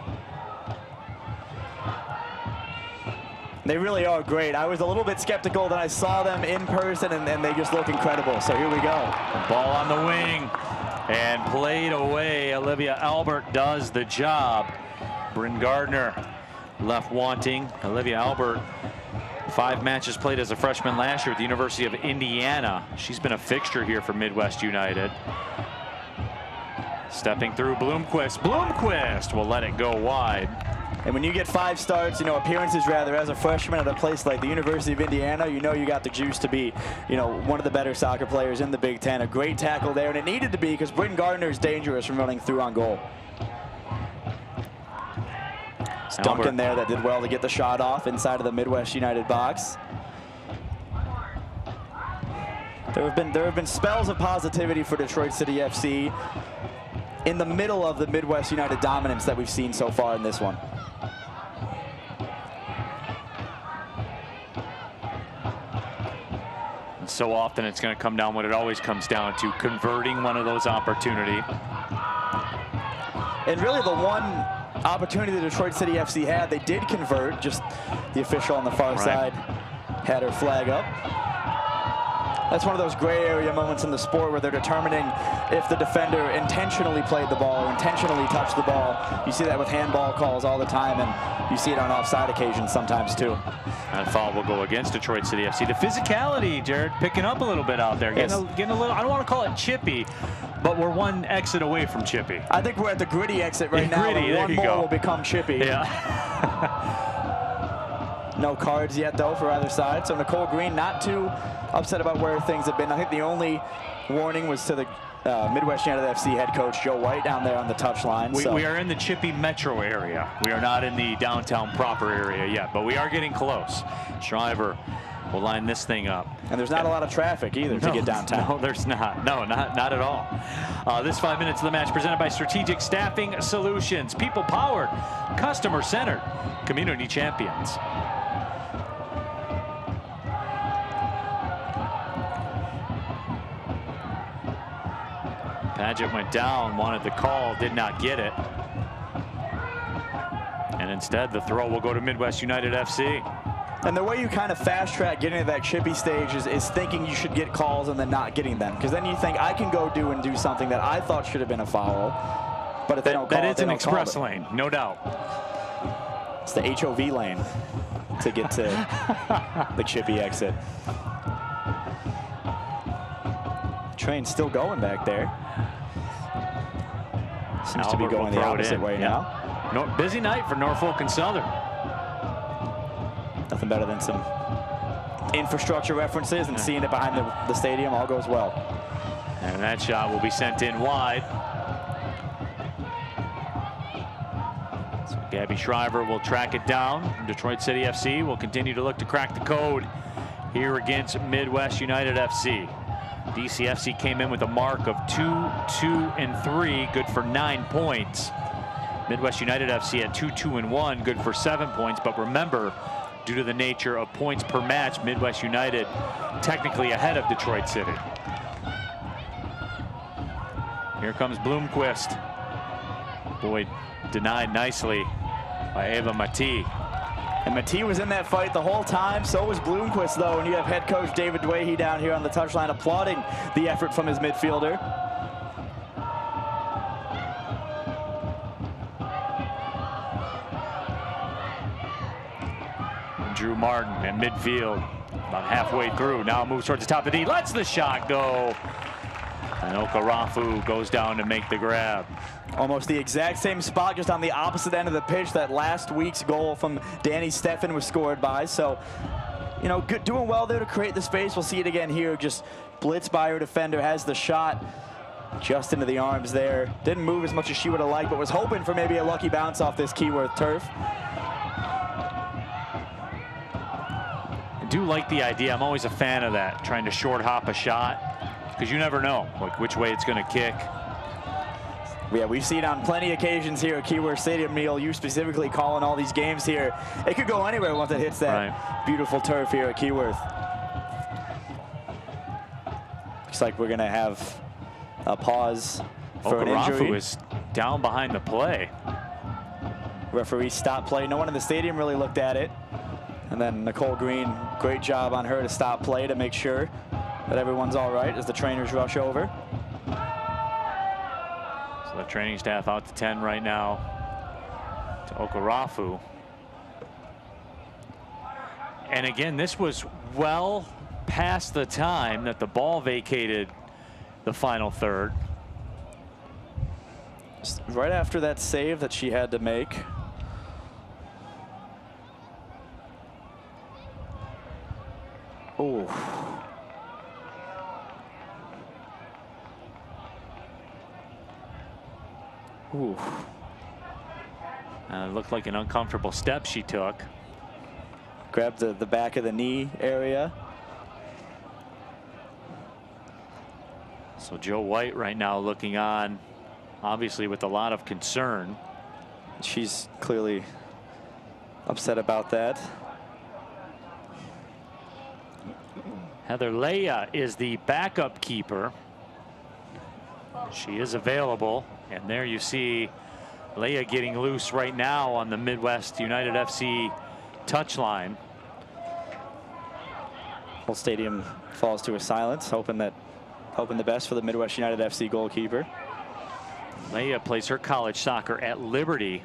They really are great. I was a little bit skeptical that I saw them in person, and they just look incredible. So here we go. Ball on the wing and played away. Olivia Albert does the job. Bryn Gardner left wanting. Olivia Albert, 5 matches played as a freshman last year at the University of Indiana. She's been a fixture here for Midwest United. Stepping through Bloomquist. Bloomquist will let it go wide. And when you get 5 starts, appearances rather, as a freshman at a place like the University of Indiana, you got the juice to be, one of the better soccer players in the Big Ten. A great tackle there, and it needed to be because Bryn Gardner is dangerous from running through on goal. It's Duncan there that did well to get the shot off inside of the Midwest United box. There have been spells of positivity for Detroit City FC in the middle of the Midwest United dominance that we've seen so far in this one. So often it's going to come down what it always comes down to, converting one of those opportunities. And really the one opportunity that Detroit City FC had, they did convert. Just the official on the far side had her flag up. That's one of those gray area moments in the sport where they're determining if the defender intentionally played the ball or intentionally touched the ball. You see that with handball calls all the time, and you see it on offside occasions sometimes too. And foul will go against Detroit City FC. The physicality, Jared, picking up a little bit out there. Getting a little, I don't want to call it chippy, but we're one exit away from chippy. I think we're at the gritty exit right now. Gritty, there one you more go. will become chippy. Yeah. No cards yet, though, for either side. So Nicole Green not too upset about where things have been. I think the only warning was to the Midwest United FC head coach Joe White down there on the touchline. We are in the Chippy metro area. We are not in the downtown proper area yet, but we are getting close. Shriver will line this thing up. And there's not a lot of traffic either to get downtown. No, there's not. No, not at all. This 5 minutes of the match presented by Strategic Staffing Solutions. People-powered, customer-centered, community champions. Paget went down, wanted the call, did not get it. And instead, the throw will go to Midwest United FC. And the way you kind of fast track getting to that chippy stage is thinking you should get calls and then not getting them. Because then you think, I can go do something that I thought should have been a foul. But if they don't call it, that is an express lane, no doubt. It's the HOV lane to get to the chippy exit. Train's still going back there. Seems to be going the opposite way now. Busy night for Norfolk and Southern. Nothing better than some infrastructure references and seeing it behind the stadium. All goes well. And that shot will be sent in wide. So Gabby Shriver will track it down. Detroit City FC will continue to look to crack the code here against Midwest United FC. DCFC came in with a mark of 2-2-3, good for 9 points. Midwest United FC had 2-2-1, good for 7 points. But remember, due to the nature of points per match, Midwest United technically ahead of Detroit City. Here comes Bloomquist. Boy, denied nicely by Ava Mati. And Mati was in that fight the whole time. So was Bloomquist, though. And you have head coach David Dwahey down here on the touchline applauding the effort from his midfielder. Drew Martin at midfield, about halfway through. Now moves towards the top of the D. Lets the shot go. And Okarafu goes down to make the grab. Almost the exact same spot, just on the opposite end of the pitch that last week's goal from Danny Steffen was scored by. So, good, doing well there to create the space. We'll see it again here. Just blitz by her defender, has the shot. Just into the arms there. Didn't move as much as she would have liked, but was hoping for maybe a lucky bounce off this Keyworth turf. I do like the idea. I'm always a fan of that, trying to short hop a shot, because you never know like which way it's going to kick. Yeah, we've seen on plenty of occasions here at Keyworth Stadium, Neil, you specifically calling all these games here. It could go anywhere once it hits that beautiful turf here at Keyworth. Looks like we're going to have a pause for an injury. Is down behind the play. Referee stopped play. No one in the stadium really looked at it. And then Nicole Green, great job on her to stop play to make sure that everyone's all right as the trainers rush over. So the training staff out to 10 right now to Okarafu. And again, this was well past the time that the ball vacated the final third. Just right after that save that she had to make. Oh. Ooh. It looked like an uncomfortable step she took. Grabbed the back of the knee area. So Joe White right now looking on, obviously with a lot of concern. She's clearly upset about that. Heather Leia is the backup keeper. She is available, and there you see Leia getting loose right now on the Midwest United FC touchline. Whole stadium falls to a silence, hoping the best for the Midwest United FC goalkeeper. Leia plays her college soccer at Liberty.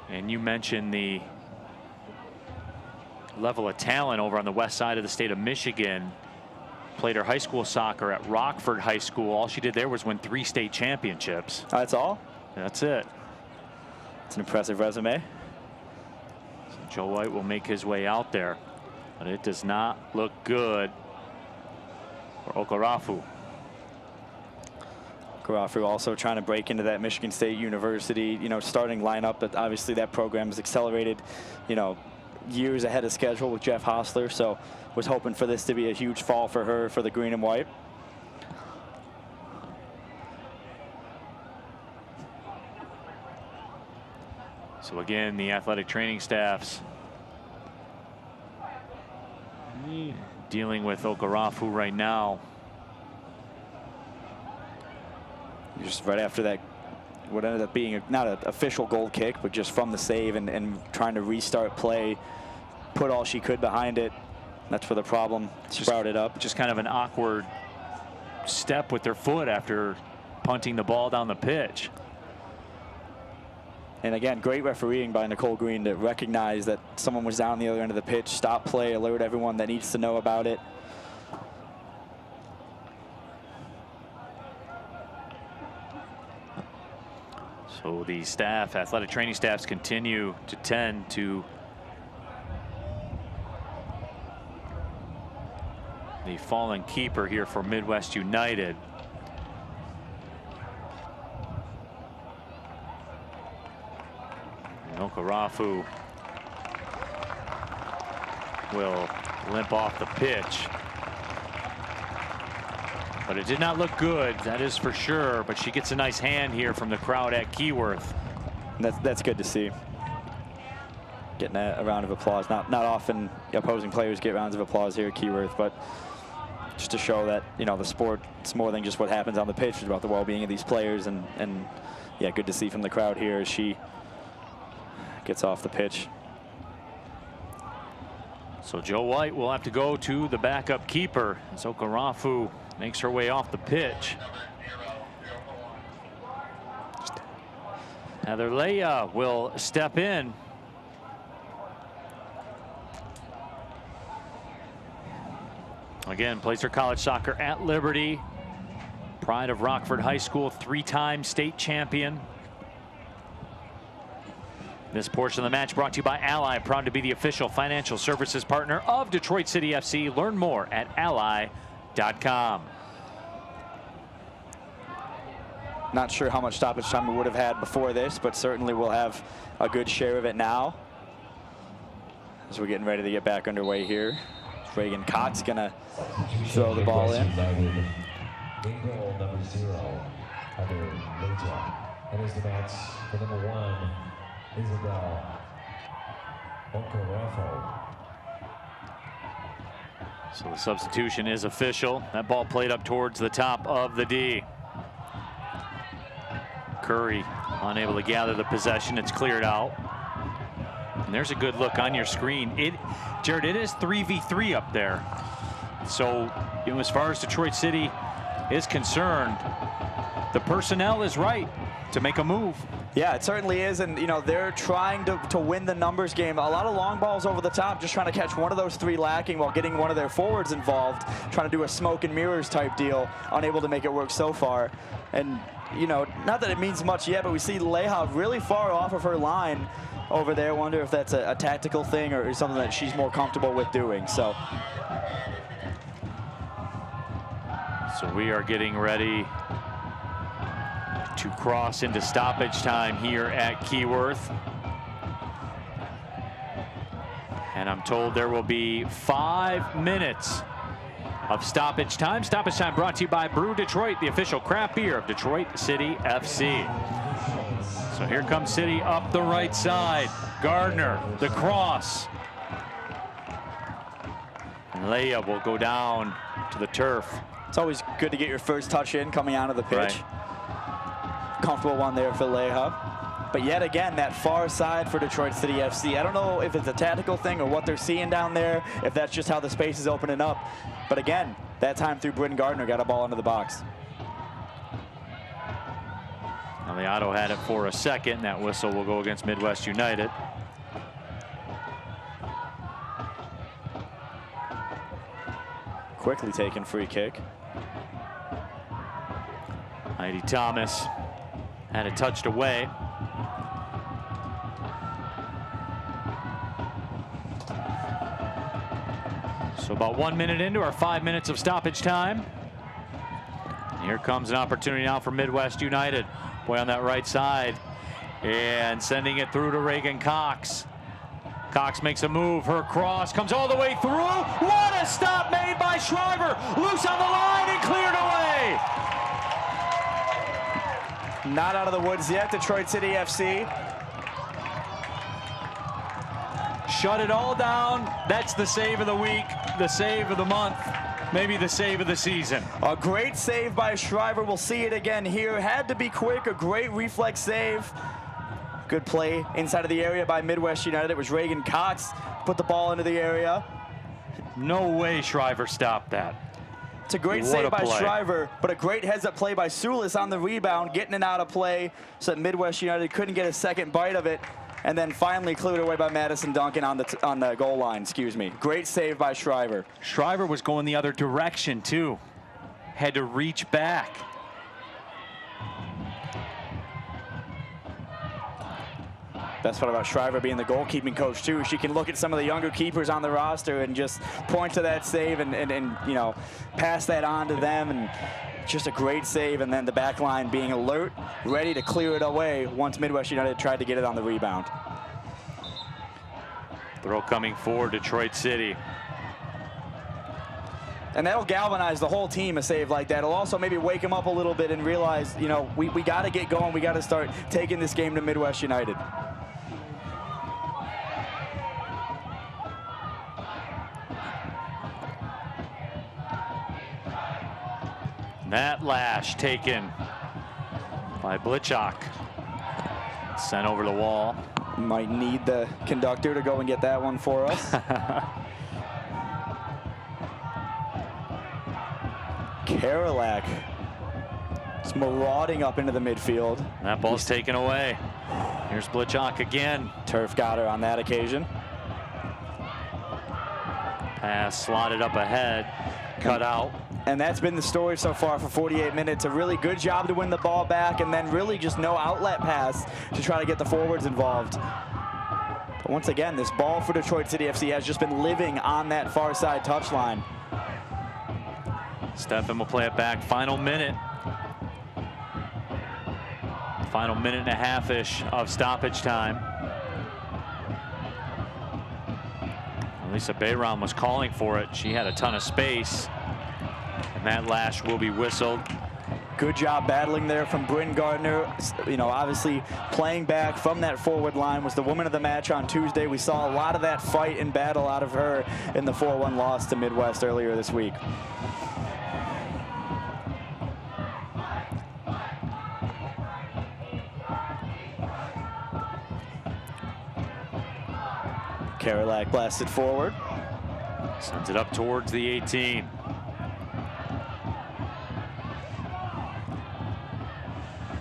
And you mentioned the level of talent over on the west side of the state of Michigan. Played her high school soccer at Rockford High School. All she did there was win 3 state championships. That's all? That's it. It's an impressive resume. So Joe White will make his way out there, but it does not look good for Okarafu. Okarafu also trying to break into that Michigan State University, starting lineup, but obviously that program has accelerated, years ahead of schedule with Jeff Hostler, so was hoping for this to be a huge fall for her for the green and white. So again, the athletic training staffs dealing with Okarafu right now. Just right after that, what ended up being not an official goal kick, but just from the save and trying to restart play, put all she could behind it. That's where the problem sprouted up. Just kind of an awkward step with their foot after punting the ball down the pitch. And again, great refereeing by Nicole Green to recognize that someone was down the other end of the pitch, stop play, alert everyone that needs to know about it. So the staff, athletic training staffs, continue to tend to the fallen keeper here for Midwest United. And Okarafu will limp off the pitch. But it did not look good, that is for sure. But she gets a nice hand here from the crowd at Keyworth. That's good to see. Getting a round of applause. Not often opposing players get rounds of applause here at Keyworth, but just to show that the sport, it's more than just what happens on the pitch. It's about the well-being of these players, and yeah, good to see from the crowd here as she gets off the pitch. So Joe White will have to go to the backup keeper as Okarafu makes her way off the pitch. Heather Leia will step in. Again, plays her college soccer at Liberty. Pride of Rockford High School, 3-time state champion. This portion of the match brought to you by Ally, proud to be the official financial services partner of Detroit City FC. Learn more at ally.com. Not sure how much stoppage time we would have had before this, but certainly we'll have a good share of it now. As we're getting ready to get back underway here. Reagan Cox gonna throw the ball in. Goal number 0, Heather Leja. Enters the match for number 1, Isabel Boncarefo. So the substitution is official. That ball played up towards the top of the D. Curry unable to gather the possession. It's cleared out. And there's a good look on your screen. Jared, it is 3v3 up there. So, you know, as far as Detroit City is concerned, the personnel is right to make a move. Yeah, it certainly is, and you know, they're trying to win the numbers game. A lot of long balls over the top, just trying to catch one of those 3 lacking while getting one of their forwards involved, trying to do a smoke and mirrors type deal, unable to make it work so far. And you know, not that it means much yet, but we see Leja really far off of her line over there. Wonder if that's a tactical thing or something that she's more comfortable with doing. So we are getting ready to cross into stoppage time here at Keyworth. And I'm told there will be 5 minutes of stoppage time. Stoppage time brought to you by Brew Detroit, the official craft beer of Detroit City FC. So here comes City up the right side. Gardner, the cross. And Leia will go down to the turf. it's always good to get your first touch in coming out of the pitch. Right. Comfortable one there for Leja. But yet again, that far side for Detroit City FC. I don't know if it's a tactical thing or what they're seeing down there, if that's just how the space is opening up. But again, that time through Bryn Gardner got a ball into the box. Now the auto had it for a second. That whistle will go against Midwest United. Quickly taken free kick. Heidi Thomas had it touched away. So about 1 minute into our 5 minutes of stoppage time. Here comes an opportunity now for Midwest United. Boy on that right side. And sending it through to Reagan Cox. Cox makes a move. Her cross comes all the way through. What a stop made by Shriver. Loose on the line and cleared away. Not out of the woods yet, Detroit City FC. Shut it all down. That's the save of the week, the save of the month, maybe the save of the season. A great save by Shriver. We'll see it again here. Had to be quick, a great reflex save. Good play inside of the area by Midwest United. It was Reagan Cox put the ball into the area. No way Shriver stopped that. It's a great save by Shriver, but a great heads-up play by Sulis on the rebound, getting it out of play so that Midwest United couldn't get a second bite of it. And then finally cleared away by Madison Duncan on the goal line, excuse me. Great save by Shriver. Shriver was going the other direction too. Had to reach back. Best part about Shriver being the goalkeeping coach too, she can look at some of the younger keepers on the roster and just point to that save and you know, pass that on to them, and just a great save. And then the back line being alert, ready to clear it away once Midwest United tried to get it on the rebound. Throw coming for Detroit City. And that'll galvanize the whole team, a save like that. It'll also maybe wake them up a little bit and realize, you know, we got to get going. We got to start taking this game to Midwest United. That lash taken by Blitchok. Sent over the wall. Might need the conductor to go and get that one for us. Karolak is marauding up into the midfield. That ball's taken away. Here's Blitchok again. Turf got her on that occasion. Pass slotted up ahead, cut out. And that's been the story so far for 48 minutes. A really good job to win the ball back, and then really just no outlet pass to try to get the forwards involved. But once again, this ball for Detroit City FC has just been living on that far side touchline. Stefan will play it back. Final minute. Final minute and a half-ish of stoppage time. Lisa Bayram was calling for it. She had a ton of space. And that lash will be whistled. Good job battling there from Bryn Gardner. You know, obviously playing back from that forward line, was the woman of the match on Tuesday. We saw a lot of that fight and battle out of her in the 4-1 loss to Midwest earlier this week. Karolak blasted forward. Sends it up towards the 18.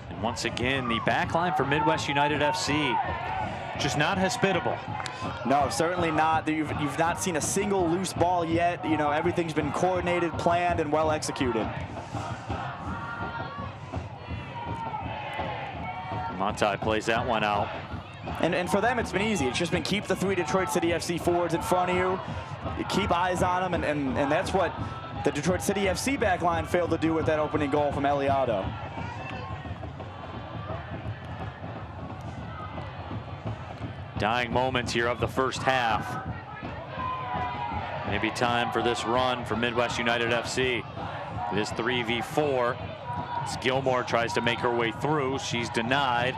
And once again, the back line for Midwest United FC, just not hospitable. No, certainly not. You've not seen a single loose ball yet. You know, everything's been coordinated, planned, and well executed. Montai plays that one out. And for them, it's been easy. It's just been keep the 3 Detroit City FC forwards in front of you, keep eyes on them, and that's what the Detroit City FC back line failed to do with that opening goal from Eliotto. Dying moments here of the first half. Maybe time for this run for Midwest United FC. It is 3v4. As Gilmore tries to make her way through, she's denied.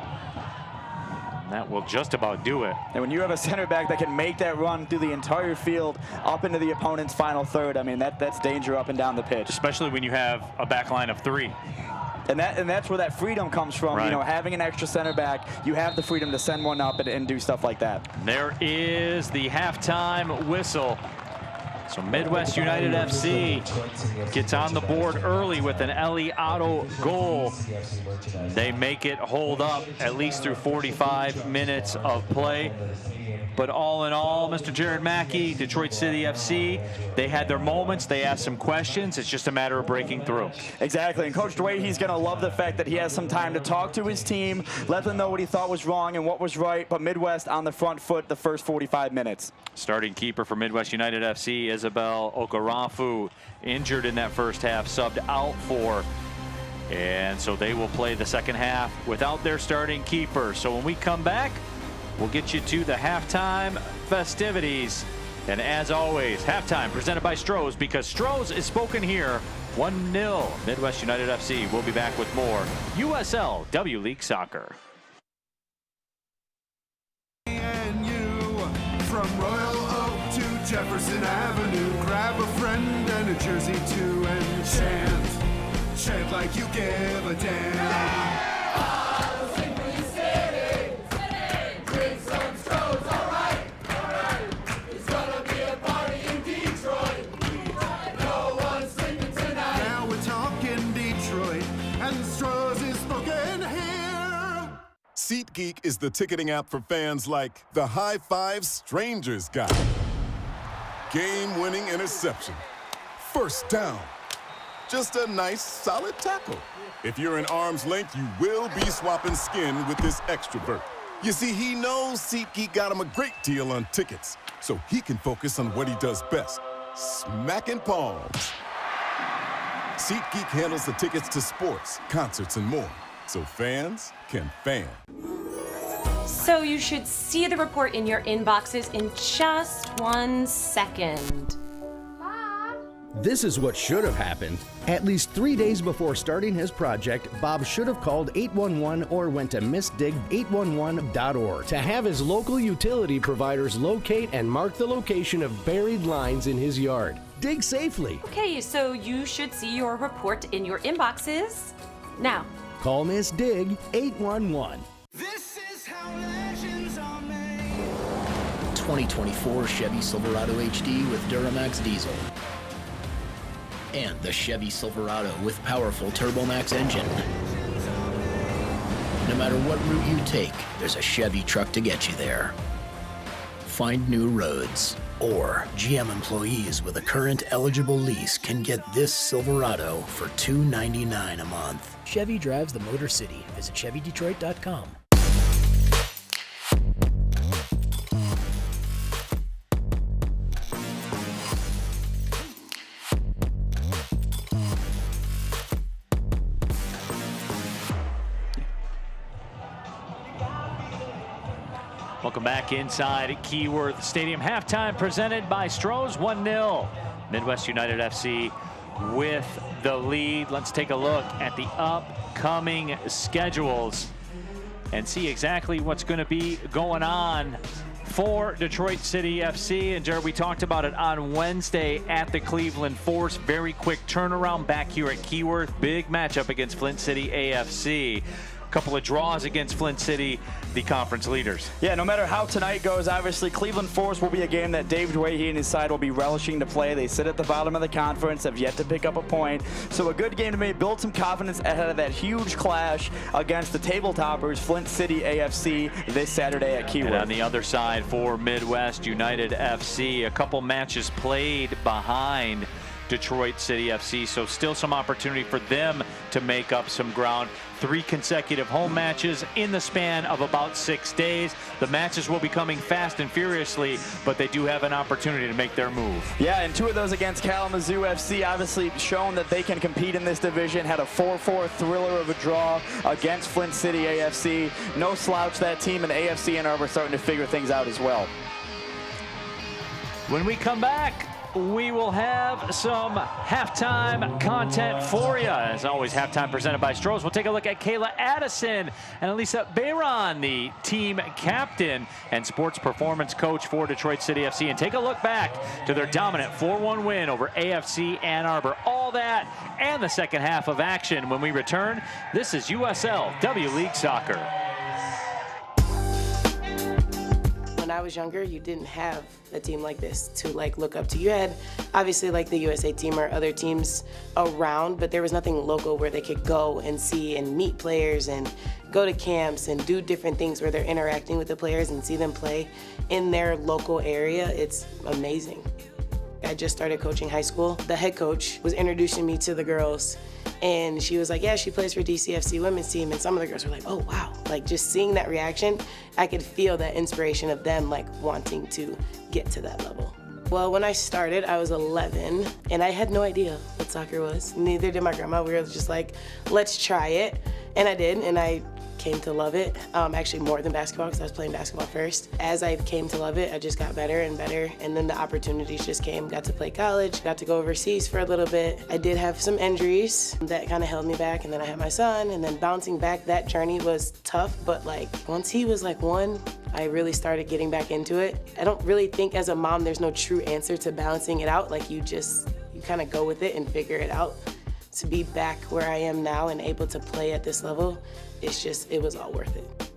And that will just about do it. And when you have a center back that can make that run through the entire field up into the opponent's final third, I mean, that's danger up and down the pitch. Especially when you have a back line of 3. And that's where that freedom comes from. Right. You know, having an extra center back, you have the freedom to send one up and do stuff like that. There is the halftime whistle. So Midwest United FC gets on the board early with an Eliotto goal. They make it hold up at least through 45 minutes of play. But all in all, Mr. Jared Mackey, Detroit City FC, they had their moments. They asked some questions. It's just a matter of breaking through. Exactly. And Coach DeWaye, he's going to love the fact that he has some time to talk to his team, let them know what he thought was wrong and what was right. But Midwest on the front foot the first 45 minutes. Starting keeper for Midwest United FC, Isabel Okarafu, injured in that first half, subbed out for. And so they will play the second half without their starting keeper. So when we come back, we'll get you to the halftime festivities. And as always, halftime presented by Stroh's, because Stroh's is spoken here. 1-0 Midwest United FC. We'll be back with more USL W League Soccer. And you, from Royal Oak to Jefferson Avenue, grab a friend and a jersey too, and chant like you give a damn. SeatGeek is the ticketing app for fans like the High Five Strangers guy. Game-winning interception. First down. Just a nice, solid tackle. If you're in arm's length, you will be swapping skin with this extrovert. You see, he knows SeatGeek got him a great deal on tickets, so he can focus on what he does best, smacking palms. SeatGeek handles the tickets to sports, concerts, and more, so fans can fan. So you should see the report in your inboxes in just 1 second. This is what should have happened. At least 3 days before starting his project, Bob should have called 811 or went to missdig811.org to have his local utility providers locate and mark the location of buried lines in his yard. Dig safely. Okay, so you should see your report in your inboxes now. Call Miss Dig 811. This is how legends are made. 2024 Chevy Silverado HD with Duramax diesel. And the Chevy Silverado with powerful TurboMax engine. No matter what route you take, there's a Chevy truck to get you there. Find new roads. Or GM employees with a current eligible lease can get this Silverado for $299 a month. Chevy drives the Motor City. Visit ChevyDetroit.com. Welcome back inside Keyworth Stadium. Halftime presented by Stroh's, 1-0. Midwest United FC with the lead. Let's take a look at the upcoming schedules and see exactly what's going to be going on for Detroit City FC. And Jared, we talked about it on Wednesday at the Cleveland Force. Very quick turnaround back here at Keyworth. Big matchup against Flint City AFC. Couple of draws against Flint City, the conference leaders. Yeah, no matter how tonight goes, obviously Cleveland Force will be a game that David Wahey and his side will be relishing to play. They sit at the bottom of the conference, have yet to pick up a point. So a good game to maybe build some confidence ahead of that huge clash against the table toppers, Flint City AFC, this Saturday at Keyworth. And on the other side for Midwest United FC, a couple matches played behind Detroit City FC, so still some opportunity for them to make up some ground. 3 consecutive home matches in the span of about 6 days. The matches will be coming fast and furiously, but they do have an opportunity to make their move. Yeah, and 2 of those against Kalamazoo FC, obviously shown that they can compete in this division. Had a 4-4 thriller of a draw against Flint City AFC. No slouch, that team, and AFC Ann Arbor starting to figure things out as well. When we come back, we will have some halftime content for you. As always, halftime presented by Stroh's. We'll take a look at Kayla Addison and Elisa Bayron, the team captain and sports performance coach for Detroit City FC, and take a look back to their dominant 4-1 win over AFC Ann Arbor. All that and the second half of action when we return. This is USL W League Soccer. When I was younger, you didn't have a team like this to look up to. You had obviously the USA team or other teams around, but there was nothing local where they could go and see and meet players and go to camps and do different things where they're interacting with the players and see them play in their local area. It's amazing. I just started coaching high school. The head coach was introducing me to the girls, and she was like, yeah, she plays for DCFC women's team. And some of the girls were like, oh, wow. Just seeing that reaction, I could feel that inspiration of them wanting to get to that level. Well, when I started, I was 11, and I had no idea what soccer was. Neither did my grandma. We were just like, let's try it. And I did, and I came to love it, actually more than basketball, because I was playing basketball first. As I came to love it, I just got better and better, and then the opportunities just came. Got to play college, got to go overseas for a little bit. I did have some injuries that kind of held me back, and then I had my son, and then bouncing back, that journey was tough, but once he was 1, I really started getting back into it. I don't really think as a mom there's no true answer to balancing it out. You kind of go with it and figure it out. To be back where I am now and able to play at this level, it was all worth it.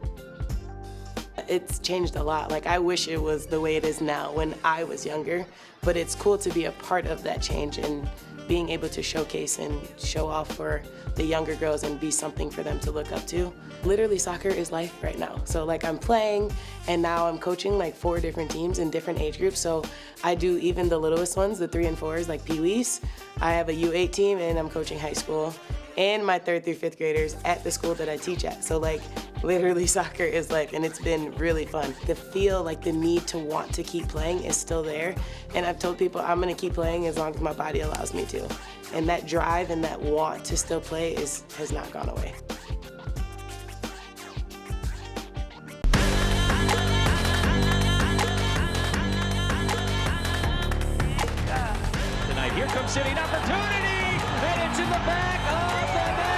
It's changed a lot. I wish it was the way it is now when I was younger, but it's cool to be a part of that change and being able to showcase and show off for the younger girls and be something for them to look up to. Literally, soccer is life right now. So I'm playing, and now I'm coaching 4 different teams in different age groups. So I do even the littlest ones, the 3 and 4s, Pee-wees. I have a U8 team, and I'm coaching high school and my 3rd through 5th graders at the school that I teach at. So literally soccer is life, and it's been really fun. The feel, the need to want to keep playing is still there. And I've told people I'm gonna keep playing as long as my body allows me to. And that drive and that want to still play has not gone away. Tonight, here comes City, an opportunity, and it's in the back of the net.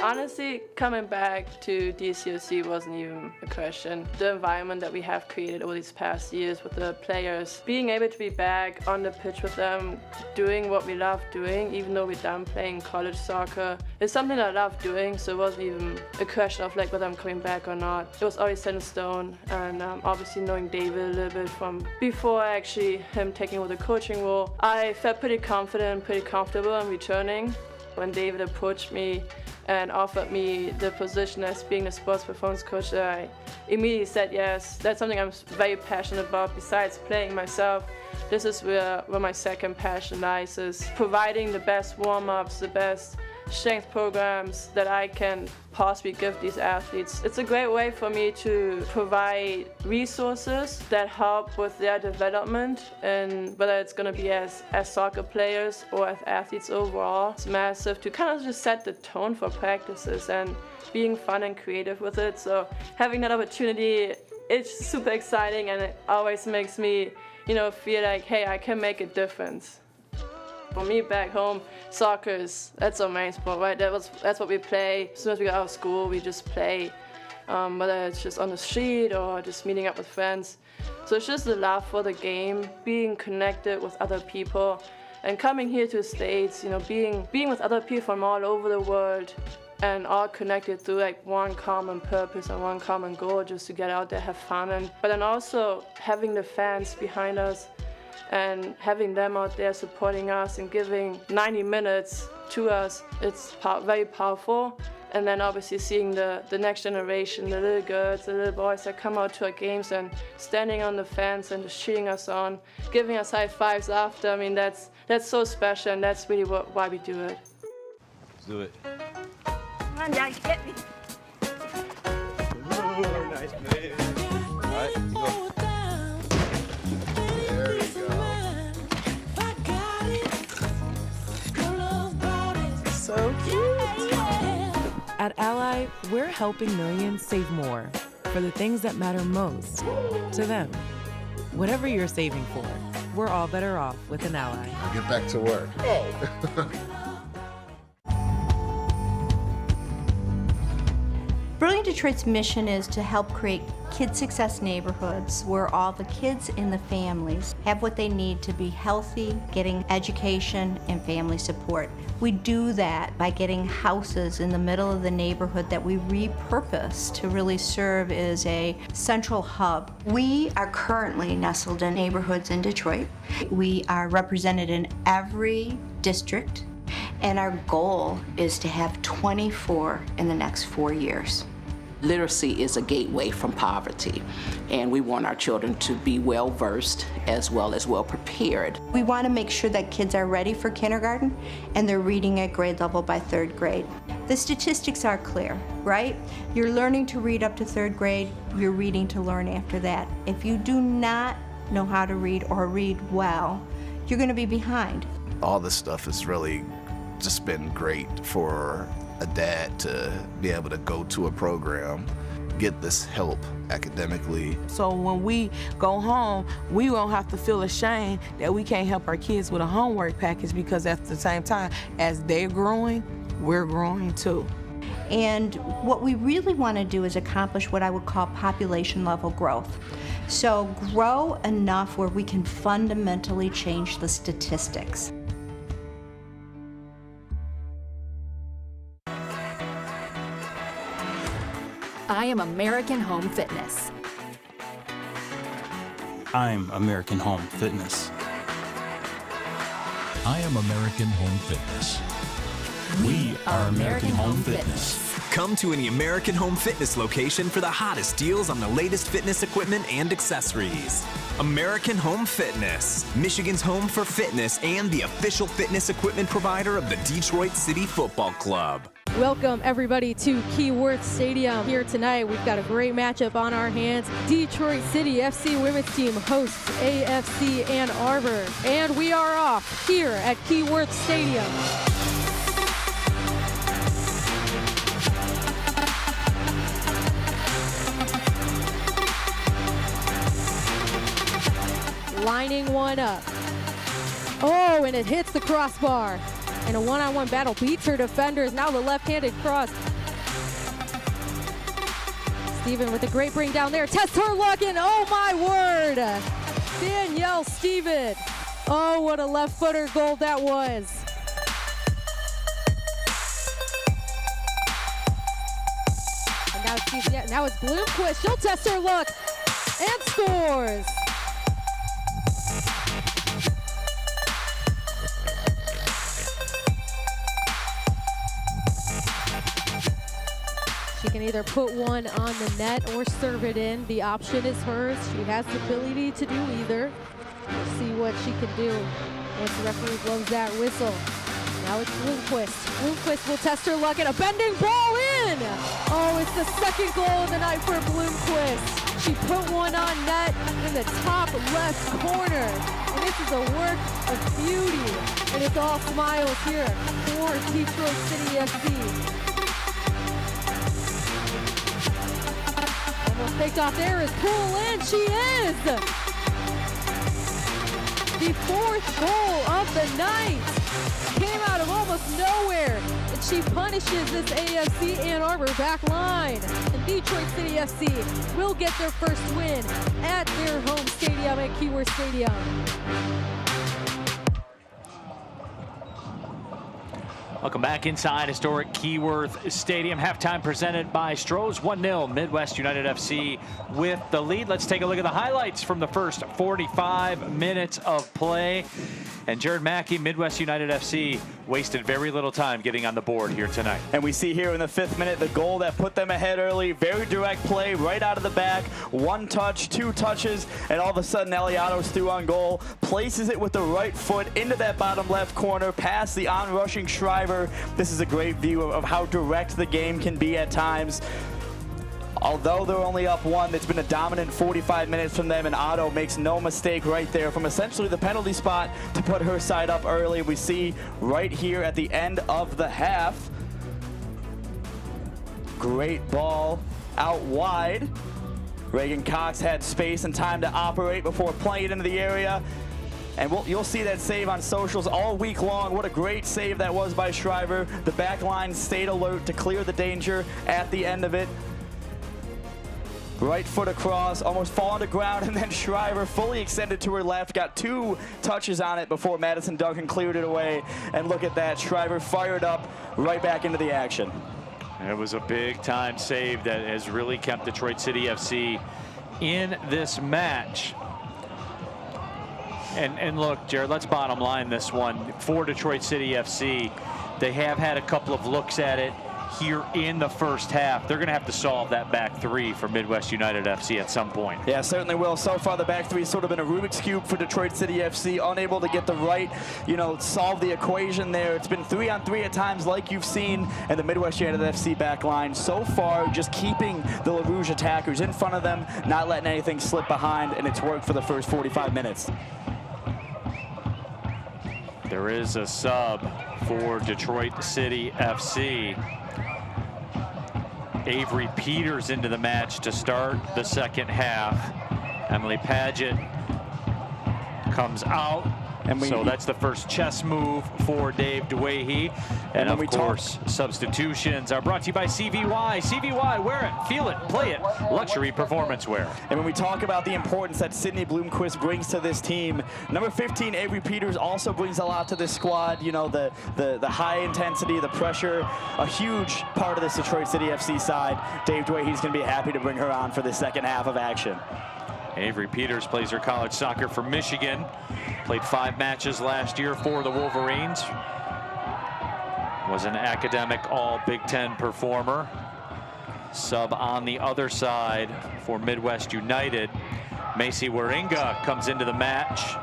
Honestly, coming back to DCFC wasn't even a question. The environment that we have created over these past years with the players, being able to be back on the pitch with them, doing what we love doing, even though we're done playing college soccer, is something that I love doing, so it wasn't even a question of whether I'm coming back or not. It was always set in stone, and obviously knowing David a little bit from before actually him taking over the coaching role, I felt pretty confident, pretty comfortable in returning. When David approached me and offered me the position as being the sports performance coach, I immediately said yes. That's something I'm very passionate about. Besides playing myself, this is where my second passion lies, is providing the best warm-ups, the best strength programs that I can possibly give these athletes. It's a great way for me to provide resources that help with their development, and whether it's going to be as soccer players or as athletes overall. It's massive to kind of just set the tone for practices and being fun and creative with it. So having that opportunity, it's super exciting, and it always makes me, feel like, hey, I can make a difference. For me back home, soccer that's our main sport, right? That's what we play. As soon as we get out of school, we just play, whether it's just on the street or just meeting up with friends. So it's just the love for the game, being connected with other people, and coming here to the States, being with other people from all over the world, and all connected through like one common purpose and one common goal, just to get out there, have fun, but then also having the fans behind us and having them out there supporting us and giving 90 minutes to us. It's very powerful. And then obviously seeing the next generation, the little girls, the little boys that come out to our games and standing on the fence and just cheering us on, giving us high fives after. I mean, that's so special, and that's really why we do it. Let's do it. Come on, Jack, get me. Ooh, nice play. All right, you go. There you go. So cute. At Ally, we're helping millions save more for the things that matter most to them. Whatever you're saving for, we're all better off with an Ally. Get back to work. Brilliant Detroit's mission is to help create kid success neighborhoods where all the kids and the families have what they need to be healthy, getting education and family support. We do that by getting houses in the middle of the neighborhood that we repurpose to really serve as a central hub. We are currently nestled in neighborhoods in Detroit. We are represented in every district, and our goal is to have 24 in the next 4 years. Literacy is a gateway from poverty, and we want our children to be well-versed as well as well-prepared. We want to make sure that kids are ready for kindergarten and they're reading at grade level by 3rd grade. The statistics are clear, right? You're learning to read up to 3rd grade, you're reading to learn after that. If you do not know how to read or read well, you're going to be behind. All this stuff has really just been great for a dad to be able to go to a program, get this help academically. So when we go home, we won't have to feel ashamed that we can't help our kids with a homework package, because at the same time, as they're growing, we're growing too. And what we really want to do is accomplish what I would call population level growth. So grow enough where we can fundamentally change the statistics. I am American Home Fitness. I'm American Home Fitness. I am American Home Fitness. We are American Home Fitness. Come to any American Home Fitness location for the hottest deals on the latest fitness equipment and accessories. American Home Fitness, Michigan's home for fitness and the official fitness equipment provider of the Detroit City Football Club. Welcome everybody to Keyworth Stadium. Here tonight we've got a great matchup on our hands. Detroit City FC women's team hosts AFC Ann Arbor. And we are off here at Keyworth Stadium. Lining one up. Oh, and it hits the crossbar. And a one-on-one battle beats her defenders. Now the left-handed cross. Steven with a great bring down there. Tests her luck, and oh my word! Danielle Steven. Oh, what a left-footer goal that was. And now it's Bloomquist. She'll test her luck and scores. She can either put one on the net or serve it in. The option is hers. She has the ability to do either. We'll see what she can do once the referee blows that whistle. Now it's Bloomquist. Bloomquist will test her luck, and a bending ball in! Oh, it's the second goal of the night for Bloomquist. She put one on net in the top left corner. And this is a work of beauty. And it's all smiles here for Detroit City FC. Almost picked off there is Poole, and she is! The fourth goal of the night came out of almost nowhere, and she punishes this AFC Ann Arbor back line. And Detroit City FC will get their first win at their home stadium at Keyworth Stadium. Welcome back inside historic Keyworth Stadium. Halftime presented by Stroh's. 1-0 Midwest United FC with the lead. Let's take a look at the highlights from the first 45 minutes of play. And Jared Mackey, Midwest United FC, wasted very little time getting on the board here tonight. And we see here in the 5th minute the goal that put them ahead early. Very direct play right out of the back. 1 touch, 2 touches, and all of a sudden Eliato's through on goal. Places it with the right foot into that bottom left corner, past the on-rushing Shriver. This is a great view of how direct the game can be at times. Although they're only up 1, it's been a dominant 45 minutes from them, and Otto makes no mistake right there from essentially the penalty spot to put her side up early. We see right here at the end of the half, great ball out wide. Reagan Cox had space and time to operate before playing it into the area. And you'll see that save on socials all week long. What a great save that was by Shriver. The back line stayed alert to clear the danger at the end of it. Right foot across, almost falling to ground, and then Shriver fully extended to her left, got 2 touches on it before Madison Duncan cleared it away. And look at that, Shriver fired up right back into the action. It was a big time save that has really kept Detroit City FC in this match. And look, Jared, let's bottom line this one. For Detroit City FC, they have had a couple of looks at it here in the first half. They're going to have to solve that back 3 for Midwest United FC at some point. Yeah, certainly will. So far, the back 3 has sort of been a Rubik's Cube for Detroit City FC, unable to get the right, solve the equation there. It's been 3-on-3 at times like you've seen, and the Midwest United FC back line so far just keeping the LaRouge attackers in front of them, not letting anything slip behind, and it's worked for the first 45 minutes. There is a sub for Detroit City FC. Avery Peters into the match to start the second half. Emily Paget comes out. So that's the first chess move for Dave DeWahey. And of course, substitutions are brought to you by CVY. CVY, wear it, feel it, play it. Luxury performance wear. And when we talk about the importance that Sydney Bloomquist brings to this team, number 15, Avery Peters, also brings a lot to this squad. The high intensity, the pressure, a huge part of this Detroit City FC side. Dave DeWahey's going to be happy to bring her on for the second half of action. Avery Peters plays her college soccer for Michigan. Played 5 matches last year for the Wolverines. Was an academic all Big Ten performer. Sub on the other side for Midwest United. Macy Waringa comes into the match.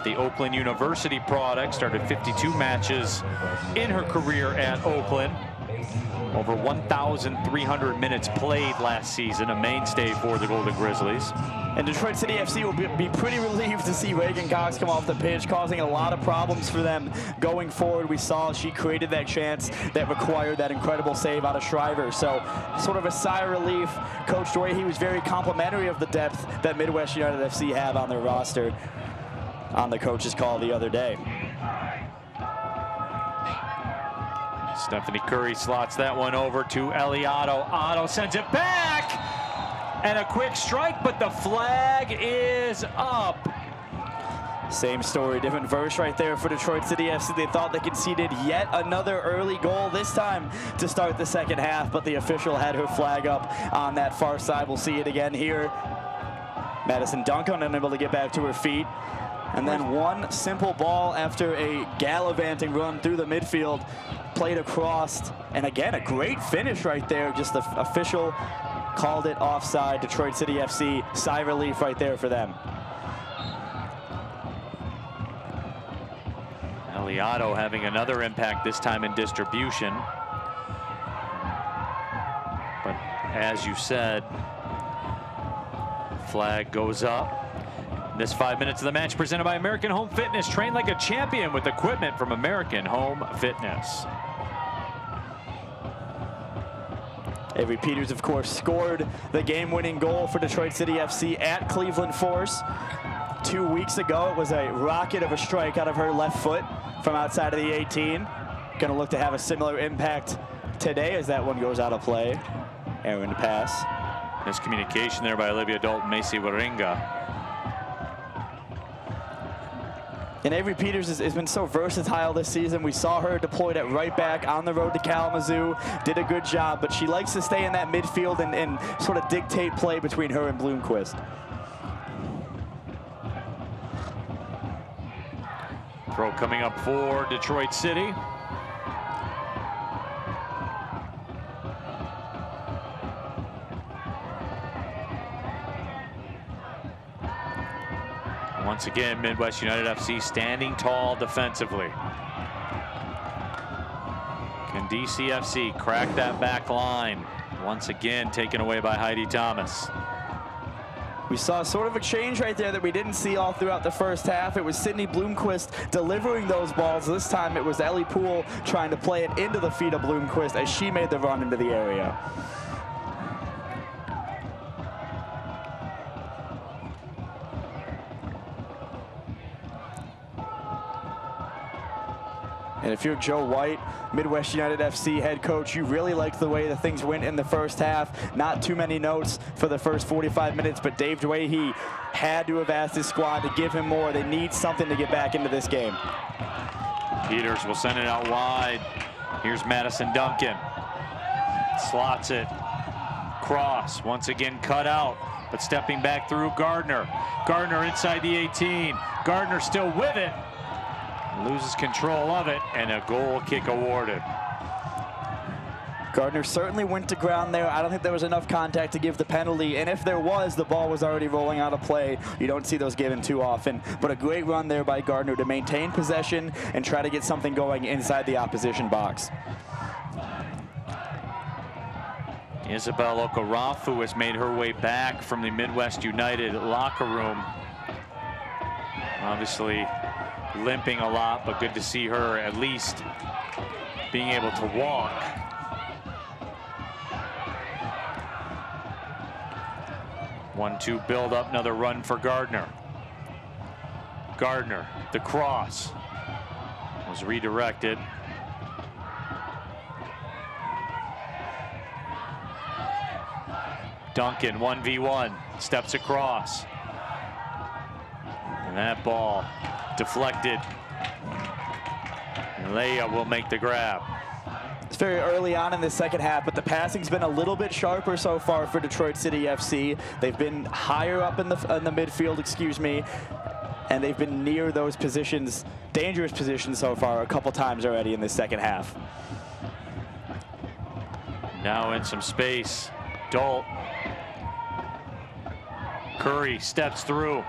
The Oakland University product, started 52 matches in her career at Oakland. Over 1,300 minutes played last season, a mainstay for the Golden Grizzlies. And Detroit City FC will be pretty relieved to see Reagan Cox come off the pitch, causing a lot of problems for them going forward. We saw she created that chance that required that incredible save out of Shriver. So sort of a sigh of relief. Coach DeWahey was very complimentary of the depth that Midwest United FC have on their roster on the coach's call the other day. Stephanie Curry slots that one over to Eliato. Otto sends it back, and a quick strike, but the flag is up. Same story, different verse right there for Detroit City FC. They thought they conceded yet another early goal, this time to start the second half, but the official had her flag up on that far side. We'll see it again here. Madison Duncan unable to get back to her feet. And then one simple ball after a gallivanting run through the midfield, played across, and again, a great finish right there. Just the official called it offside. Detroit City FC, sigh of relief right there for them. Aliato having another impact, this time in distribution. But as you said, flag goes up. This 5 minutes of the match presented by American Home Fitness. Train like a champion with equipment from American Home Fitness. Avery Peters, of course, scored the game-winning goal for Detroit City FC at Cleveland Force. 2 weeks ago, it was a rocket of a strike out of her left foot from outside of the 18. Going to look to have a similar impact today as that one goes out of play. Aaron pass. Miscommunication there by Olivia Dalton, Macy Waringa. And Avery Peters has been so versatile this season. We saw her deployed at right back on the road to Kalamazoo. Did a good job, but she likes to stay in that midfield and sort of dictate play between her and Bloomquist. Throw coming up for Detroit City. Once again, Midwest United FC standing tall defensively. Can DCFC crack that back line? Once again, taken away by Heidi Thomas. We saw sort of a change right there that we didn't see all throughout the first half. It was Sydney Bloomquist delivering those balls. This time it was Ellie Poole trying to play it into the feet of Bloomquist as she made the run into the area. And if you're Joe White, Midwest United FC head coach, you really liked the way the things went in the first half. Not too many notes for the first 45 minutes, but Dave Dwayhe had to have asked his squad to give him more. They need something to get back into this game. Peters will send it out wide. Here's Madison Duncan. Slots it. Cross, once again cut out, but stepping back through Gardner. Gardner inside the 18. Gardner still with it. Loses control of it, and a goal kick awarded. Gardner certainly went to ground there. I don't think there was enough contact to give the penalty, and if there was, the ball was already rolling out of play. You don't see those given too often, but a great run there by Gardner to maintain possession and try to get something going inside the opposition box. Isabel Okarafu has made her way back from the Midwest United locker room. Obviously limping a lot, but good to see her at least being able to walk. One-two build up, another run for Gardner. Gardner, the cross was redirected. Duncan, 1v1, steps across. And that ball deflected. And Leia will make the grab. It's very early on in the second half, but the passing's been a little bit sharper so far for Detroit City FC. They've been higher up in the midfield, excuse me, and they've been near those positions, dangerous positions so far a couple times already in the second half. Now in some space, Dolt. Curry steps through.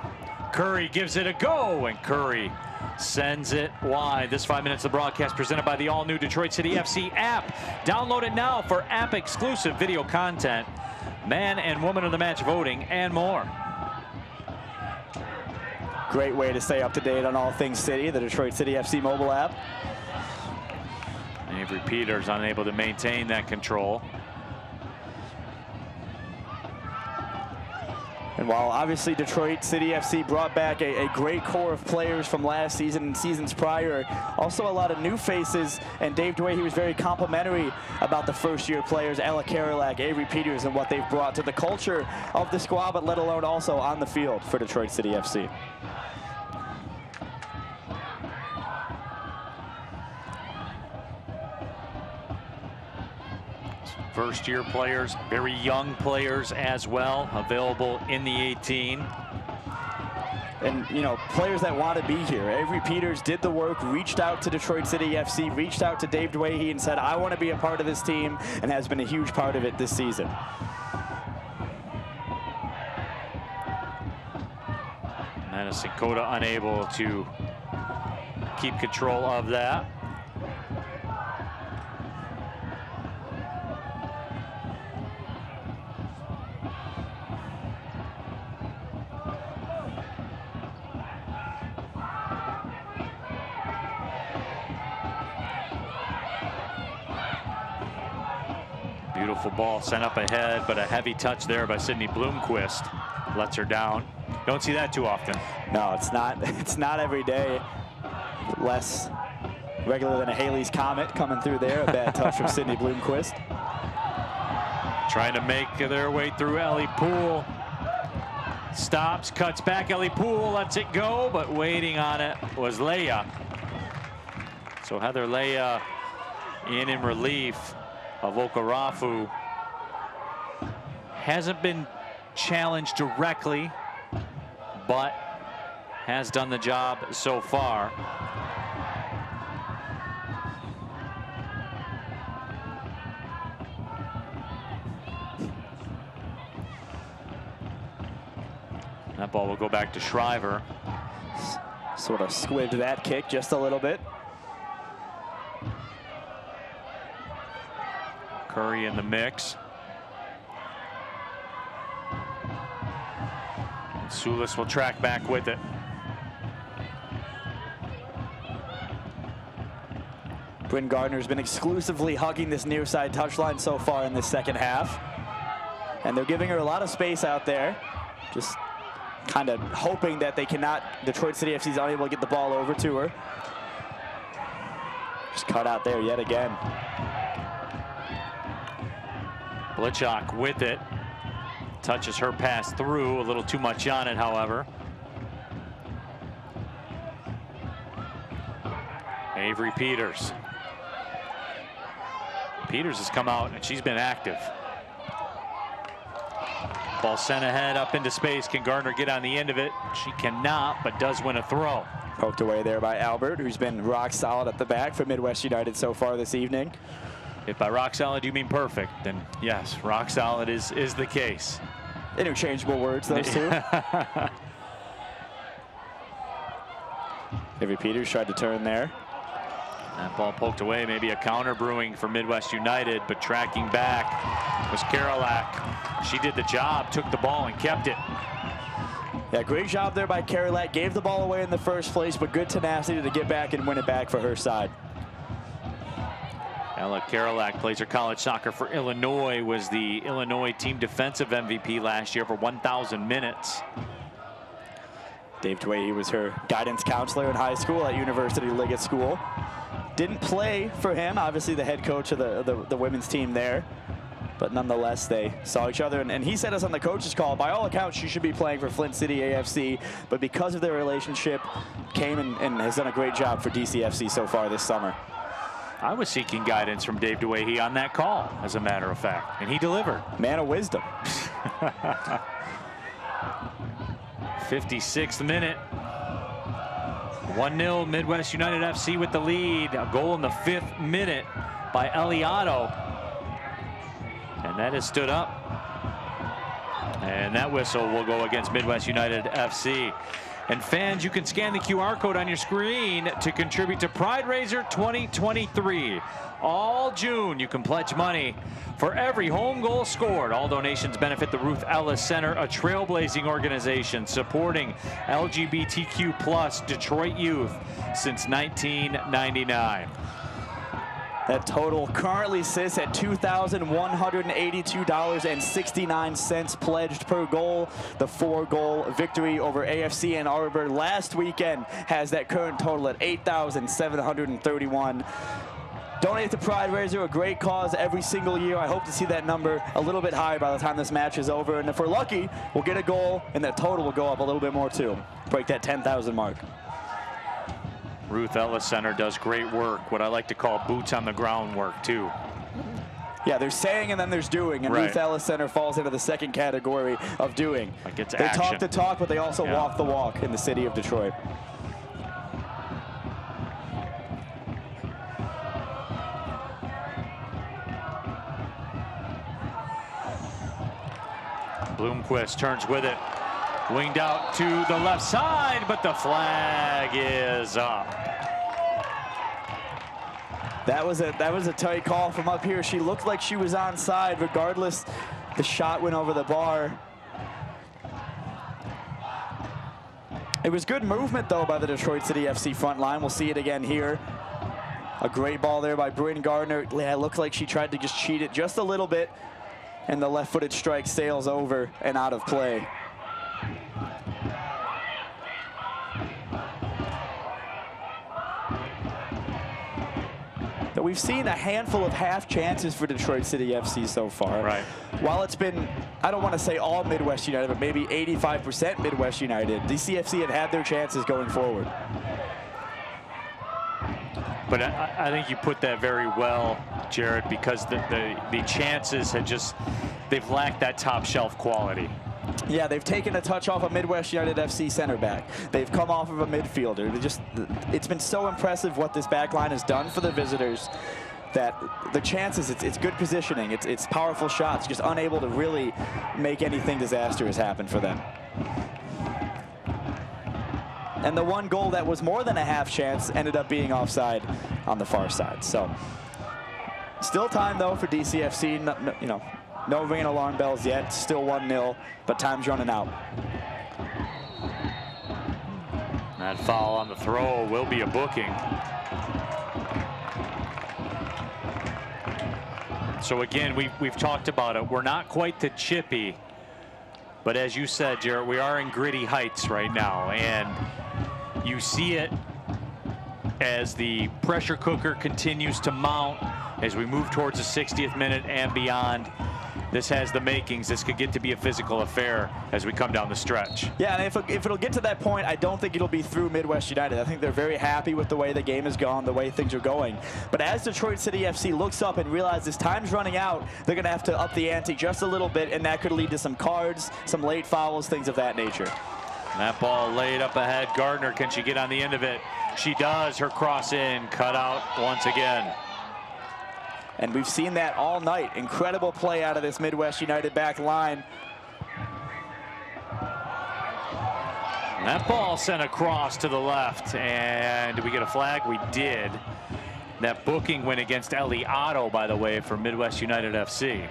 Curry gives it a go, and Curry sends it wide. This 5 minutes of the broadcast presented by the all-new Detroit City FC app. Download it now for app-exclusive video content, man and woman of the match voting, and more. Great way to stay up to date on all things City, the Detroit City FC mobile app. Avery Peters unable to maintain that control. And while obviously Detroit City FC brought back a great core of players from last season and seasons prior, also a lot of new faces, and Dave Dwayhe was very complimentary about the first-year players, Ella Karolak, Avery Peters, and what they've brought to the culture of the squad, but let alone also on the field for Detroit City FC. First-year players, very young players as well, available in the 18. And, you know, players that want to be here. Avery Peters did the work, reached out to Detroit City FC, reached out to Dave Dwayhe and said, I want to be a part of this team, and has been a huge part of it this season. Madison Cota unable to keep control of that. Beautiful ball sent up ahead, but a heavy touch there by Sydney Bloomquist. Lets her down. Don't see that too often. No, it's not. It's not every day. Less regular than a Haley's Comet coming through there. A bad touch from Sydney Bloomquist. Trying to make their way through Ellie Poole. Stops, cuts back. Ellie Poole lets it go, but waiting on it was Leia. So Heather Leia in relief of Okarafu. Hasn't been challenged directly, but has done the job so far. That ball will go back to Shriver. Sort of squibbed that kick just a little bit. Curry in the mix. Sulis will track back with it. Bryn Gardner's been exclusively hugging this near side touchline so far in this second half. And they're giving her a lot of space out there. Just kind of hoping that they cannot, Detroit City FC is unable to get the ball over to her. Just cut out there yet again. Blitchok with it. Touches her pass through, a little too much on it, however. Avery Peters. Peters has come out and she's been active. Ball sent ahead up into space. Can Gardner get on the end of it? She cannot, but does win a throw. Poked away there by Albert, who's been rock solid at the back for Midwest United so far this evening. If by rock solid you mean perfect, then yes, rock solid is the case. Interchangeable words, those two. Avery Peters tried to turn there. That ball poked away, maybe a counter brewing for Midwest United, but tracking back was Karolak. She did the job, took the ball and kept it. Yeah, great job there by Karolak. Gave the ball away in the first place, but good tenacity to get back and win it back for her side. Ella Karolak plays her college soccer for Illinois, was the Illinois team defensive MVP last year for 1,000 minutes. Dave Twahey was her guidance counselor in high school at University Liggett School. Didn't play for him, obviously the head coach of the women's team there. But nonetheless, they saw each other. And he said us on the coach's call, by all accounts, she should be playing for Flint City AFC. But because of their relationship, came and has done a great job for DCFC so far this summer. I was seeking guidance from Dave DeWahey on that call, as a matter of fact, and he delivered. Man of wisdom. 56th minute. 1-0 Midwest United FC with the lead. A goal in the 5th minute by Eliotto. And that has stood up. And that whistle will go against Midwest United FC. And fans, you can scan the QR code on your screen to contribute to Pride Raiser 2023. All June, you can pledge money for every home goal scored. All donations benefit the Ruth Ellis Center, a trailblazing organization supporting LGBTQ+ Detroit youth since 1999. That total currently sits at $2,182.69 pledged per goal. The 4-goal victory over AFC Ann Arbor last weekend has that current total at $8,731. Donate to Pride Raiser, a great cause every single year. I hope to see that number a little bit higher by the time this match is over. And if we're lucky, we'll get a goal, and that total will go up a little bit more too. Break that 10,000 mark. Ruth Ellis Center does great work, what I like to call boots on the ground work too. Yeah, there's saying and then there's doing, and right. Ruth Ellis Center falls into the second category of doing. Like it's they action. Talk the talk, but they also walk the walk in the city of Detroit. Bloomquist turns with it. Winged out to the left side, but the flag is up. That was a tight call from up here. She looked like she was onside. Regardless, the shot went over the bar. It was good movement, though, by the Detroit City FC front line. We'll see it again here. A great ball there by Bryn Gardner. It looked like she tried to just cheat it just a little bit, and the left-footed strike sails over and out of play. We've seen a handful of half chances for Detroit City FC so far. Right. While it's been, I don't want to say all Midwest United, but maybe 85% Midwest United, DCFC have had their chances going forward. But I think you put that very well, Jared, because the chances had just, they've lacked that top shelf quality. Yeah, they've taken a touch off a Midwest United FC center back. They've come off of a midfielder. It's been so impressive what this back line has done for the visitors that the chances, it's good positioning, it's powerful shots, just unable to really make anything disastrous happen for them. And the one goal that was more than a half chance ended up being offside on the far side. So still time, though, for DCFC, you know, no ringing alarm bells yet, still 1-0, but time's running out. That foul on the throw will be a booking. So again, we've talked about it. We're not quite the chippy, but as you said, Jarrett, we are in gritty heights right now, and you see it as the pressure cooker continues to mount as we move towards the 60th minute and beyond. This has the makings. This could get to be a physical affair as we come down the stretch. Yeah, and if it'll get to that point, I don't think it'll be through Midwest United. I think they're very happy with the way the game has gone, the way things are going. But as Detroit City FC looks up and realizes time's running out, they're going to have to up the ante just a little bit, and that could lead to some cards, some late fouls, things of that nature. That ball laid up ahead. Gardner, can she get on the end of it? She does. Her cross in, cut out once again. And we've seen that all night. Incredible play out of this Midwest United back line. And that ball sent across to the left. And did we get a flag? We did. That booking went against Ellie Otto, by the way, for Midwest United FC.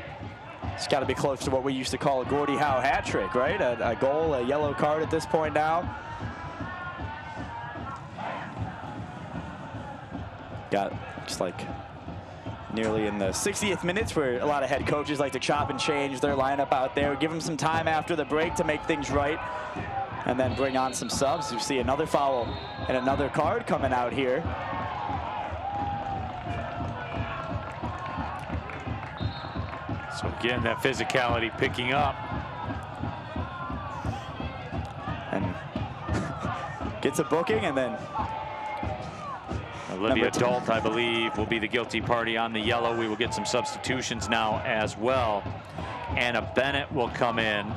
It's got to be close to what we used to call a Gordie Howe hat trick, right? A goal, a yellow card at this point now. Got just like nearly in the 60th minutes, where a lot of head coaches like to chop and change their lineup out there. Give them some time after the break to make things right, and then bring on some subs. You see another foul and another card coming out here. So again, that physicality picking up. And gets a booking, and then Olivia Dalt, I believe, will be the guilty party on the yellow. We will get some substitutions now as well. Anna Bennett will come in.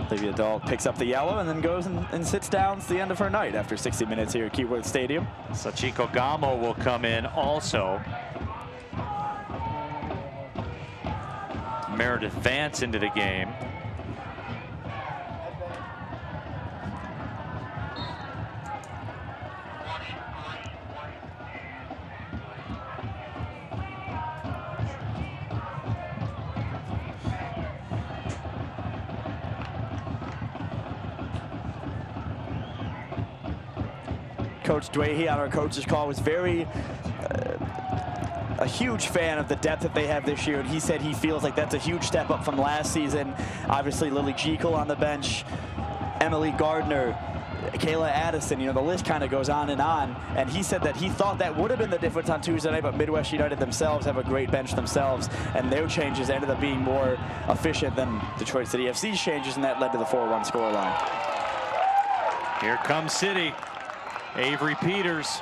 Olivia Dalt picks up the yellow and then goes and sits down. It's the end of her night after 60 minutes here at Keyworth Stadium. Sachiko Gamo will come in also. Meredith Vance into the game. Coach Dwayhe on our coach's call was very a huge fan of the depth that they have this year, and he said he feels like that's a huge step up from last season. Obviously, Lily Jekyll on the bench, Emily Gardner, Kayla Addison, you know, the list kind of goes on, and he said that he thought that would have been the difference on Tuesday night, but Midwest United themselves have a great bench themselves, and their changes ended up being more efficient than Detroit City FC's changes, and that led to the 4-1 scoreline. Here comes City. Avery Peters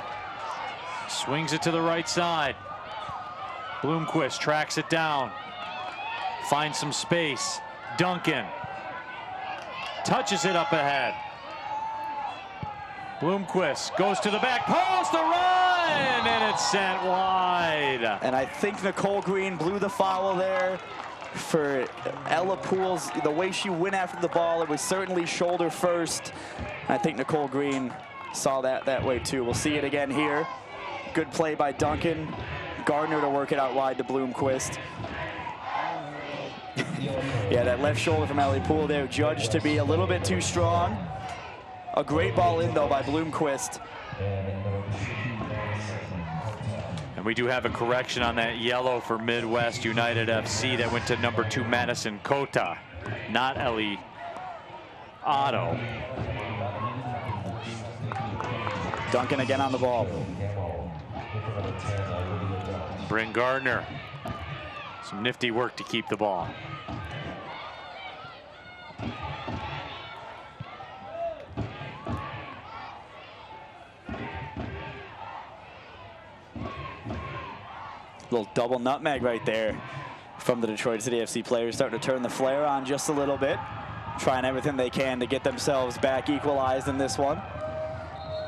swings it to the right side. Bloomquist tracks it down, finds some space. Duncan touches it up ahead. Bloomquist goes to the back post, the run, and it's sent wide. And I think Nicole Green blew the foul there for Ella Pools. The way she went after the ball, it was certainly shoulder first. I think Nicole Green saw that way too. We'll see it again here. Good play by Duncan. Gardner to work it out wide to Bloomquist. Yeah, that left shoulder from Ellie Poole there, judged to be a little bit too strong. A great ball in, though, by Bloomquist. And we do have a correction on that yellow for Midwest United FC that went to number 2 Madison Cota, not Ellie Otto. Duncan again on the ball. Bryn Gardner. Some nifty work to keep the ball. Little double nutmeg right there from the Detroit City FC players, starting to turn the flare on just a little bit, trying everything they can to get themselves back equalized in this one.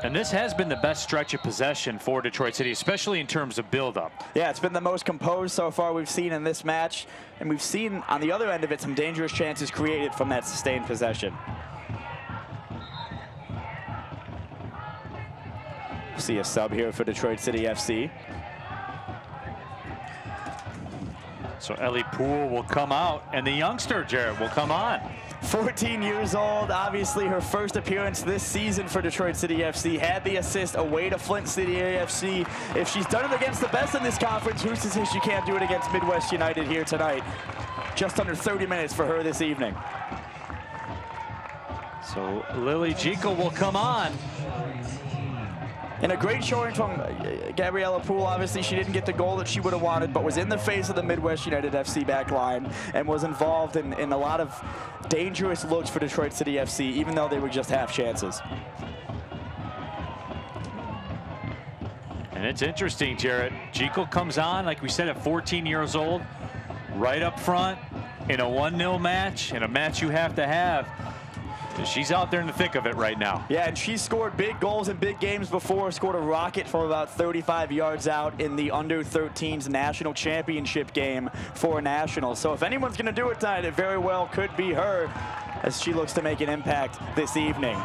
And this has been the best stretch of possession for Detroit City, especially in terms of build-up. Yeah, it's been the most composed so far we've seen in this match, and we've seen on the other end of it some dangerous chances created from that sustained possession. See a sub here for Detroit City FC. So Ellie Poole will come out, and the youngster, Jared, will come on. 14 years old, obviously her first appearance this season for Detroit City FC. Had the assist away to Flint City AFC. If she's done it against the best in this conference, who's to say she can't do it against Midwest United here tonight? Just under 30 minutes for her this evening. So Lily Jekyll will come on. And a great showing from Gabriella Poole. Obviously, she didn't get the goal that she would have wanted, but was in the face of the Midwest United FC back line and was involved in a lot of dangerous looks for Detroit City FC, even though they were just half chances. And it's interesting, Jarrett. Jekyll comes on, like we said, at 14 years old, right up front in a 1-0 match, in a match you have to have. She's out there in the thick of it right now. Yeah, and she's scored big goals in big games before. Scored a rocket from about 35 yards out in the under-13s national championship game for Nationals. So if anyone's going to do it tonight, it very well could be her, as she looks to make an impact this evening.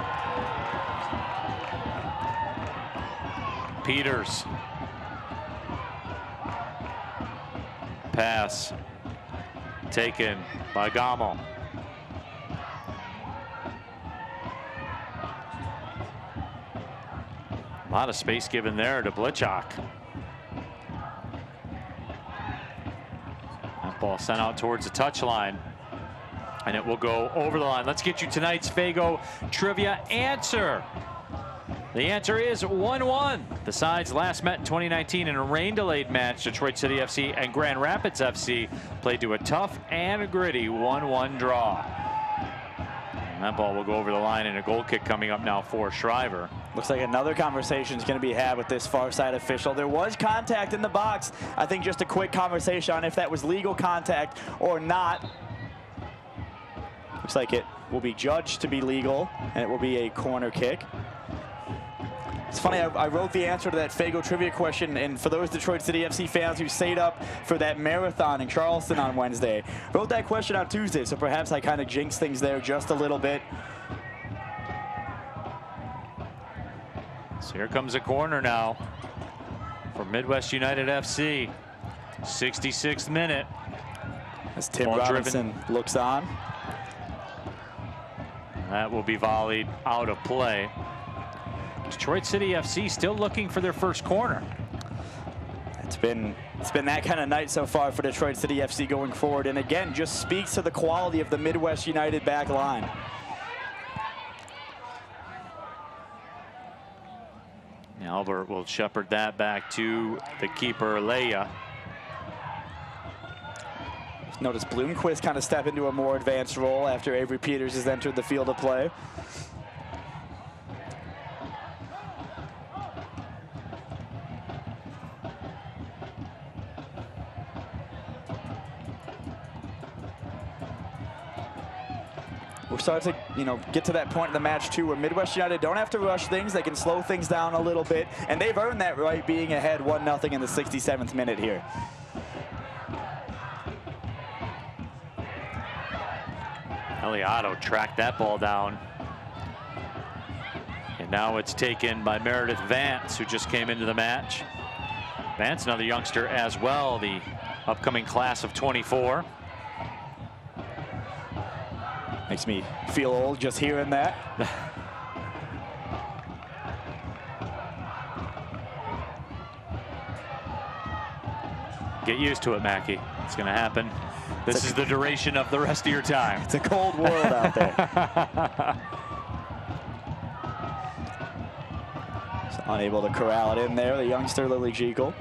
Peters. Pass taken by Gamo. A lot of space given there to Blichok. That ball sent out towards the touchline, and it will go over the line. Let's get you tonight's Fago trivia answer. The answer is 1-1. The sides last met in 2019 in a rain-delayed match. Detroit City FC and Grand Rapids FC played to a tough and gritty 1-1 draw. And that ball will go over the line, and a goal kick coming up now for Shriver. Looks like another conversation is going to be had with this far side official. There was contact in the box. I think just a quick conversation on if that was legal contact or not. Looks like it will be judged to be legal, and it will be a corner kick. It's funny, I wrote the answer to that Fago trivia question, and for those Detroit City FC fans who stayed up for that marathon in Charleston on Wednesday, wrote that question on Tuesday, so perhaps I kind of jinxed things there just a little bit. So here comes a corner now for Midwest United FC. 66th minute. As Tim Robinson looks on. That will be volleyed out of play. Detroit City FC still looking for their first corner. It's been that kind of night so far for Detroit City FC going forward, and again just speaks to the quality of the Midwest United back line. Albert will shepherd that back to the keeper, Leia. Notice Bloomquist kind of step into a more advanced role after Avery Peters has entered the field of play. We're starting to, get to that point in the match too, where Midwest United don't have to rush things. They can slow things down a little bit, and they've earned that right, being ahead 1-0 in the 67th minute here. Eliotto tracked that ball down. And now it's taken by Meredith Vance, who just came into the match. Vance, another youngster as well, the upcoming class of 24. Makes me feel old just hearing that. Get used to it, Mackey. It's going to happen. This is the duration of the rest of your time. It's a cold world out there. So unable to corral it in there, the youngster Lily Jekyll.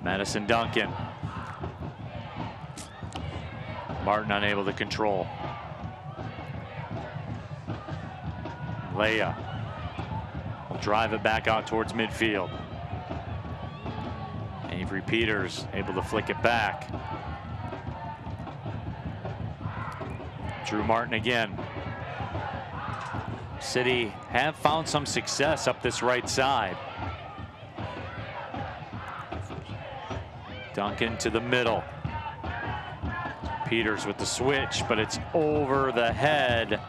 Madison Duncan. Martin unable to control. Leia will drive it back out towards midfield. Avery Peters able to flick it back. Drew Martin again. City have found some success up this right side. Duncan to the middle. Peters with the switch, but it's over the head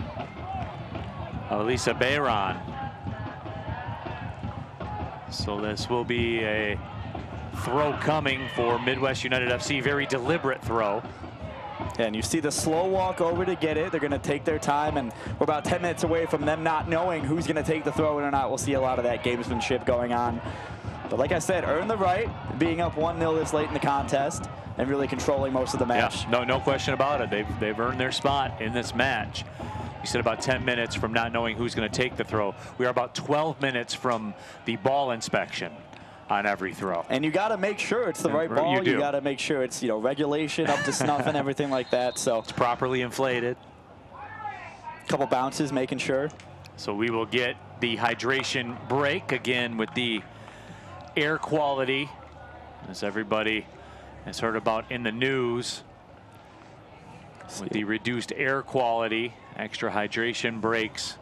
of Lisa Bayron. So this will be a throw coming for Midwest United FC. Very deliberate throw. And you see the slow walk over to get it. They're going to take their time, and we're about 10 minutes away from them not knowing who's going to take the throw in or not. We'll see a lot of that gamesmanship going on. But like I said, earn the right, being up 1-0 this late in the contest and really controlling most of the match. Yeah, no question about it. They've earned their spot in this match. You said about 10 minutes from not knowing who's going to take the throw. We are about 12 minutes from the ball inspection on every throw. And you got to make sure it's the right ball. You got to make sure it's, you know, regulation up to snuff and everything like that. So it's properly inflated. Couple bounces, making sure. So we will get the hydration break again with the air quality, as everybody has heard about in the news. With the reduced air quality, extra hydration breaks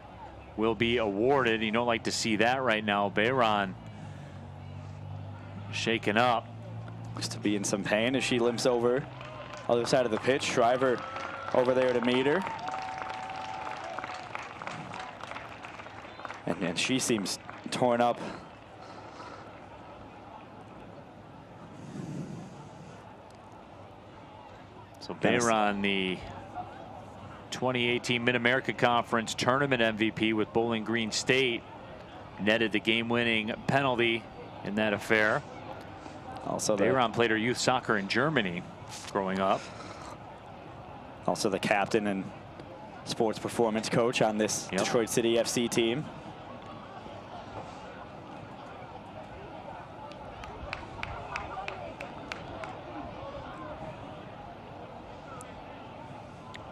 will be awarded. You don't like to see that right now. Bayron shaken up. Looks to be in some pain as she limps over other side of the pitch. Shriver over there to meet her. And she seems torn up. So Bayron, the 2018 Mid-America Conference Tournament MVP with Bowling Green State, netted the game-winning penalty in that affair. Also, Bayron played her youth soccer in Germany growing up. Also the captain and sports performance coach on this Detroit City FC team.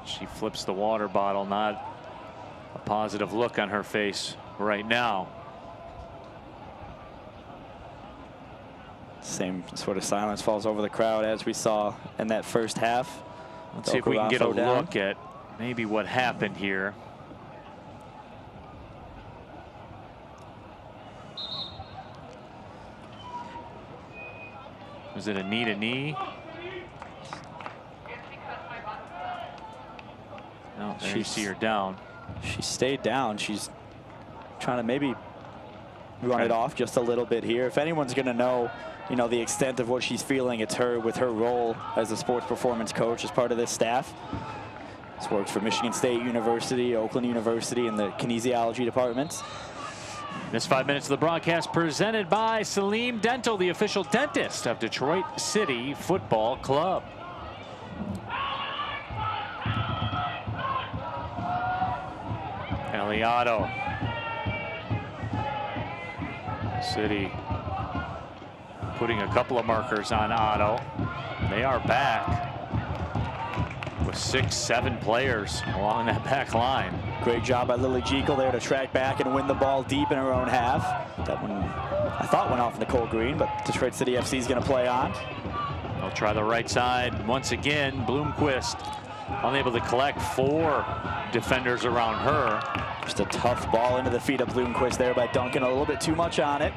She flips the water bottle, not a positive look on her face right now. Same sort of silence falls over the crowd as we saw in that first half. Let's see if we can get a look at maybe what happened here. Was it a knee to knee? No, there you see her down. She stayed down. She's trying to maybe run it off just a little bit here. If anyone's going to know, you know, the extent of what she's feeling, it's her with her role as a sports performance coach as part of this staff. She's worked for Michigan State University, Oakland University in the kinesiology departments. This 5 minutes of the broadcast presented by Salim Dental, the official dentist of Detroit City Football Club. Eliotto. City putting a couple of markers on Otto. They are back with 6-7 players along that back line. Great job by Lily Jekyll there to track back and win the ball deep in her own half. That one I thought went off Nicole Green, but Detroit City FC is going to play on. They'll try the right side once again. Bloomquist unable to collect 4 defenders around her. Just a tough ball into the feet of Bloomquist there by Duncan, a little bit too much on it.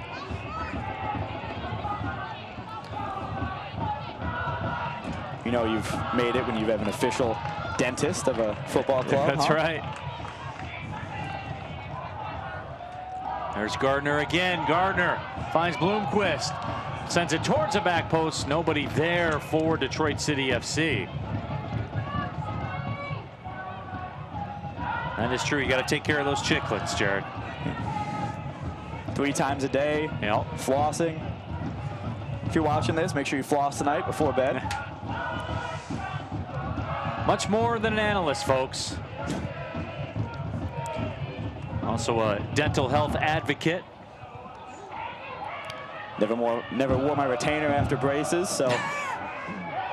You know you've made it when you have an official dentist of a football club. That's right. There's Gardner again. Gardner finds Bloomquist. Sends it towards the back post. Nobody there for Detroit City FC. That is true. You got to take care of those chicklets, Jared. 3 times a day. Yep. Flossing. If you're watching this, make sure you floss tonight before bed. Much more than an analyst, folks. Also a dental health advocate. Never wore my retainer after braces, so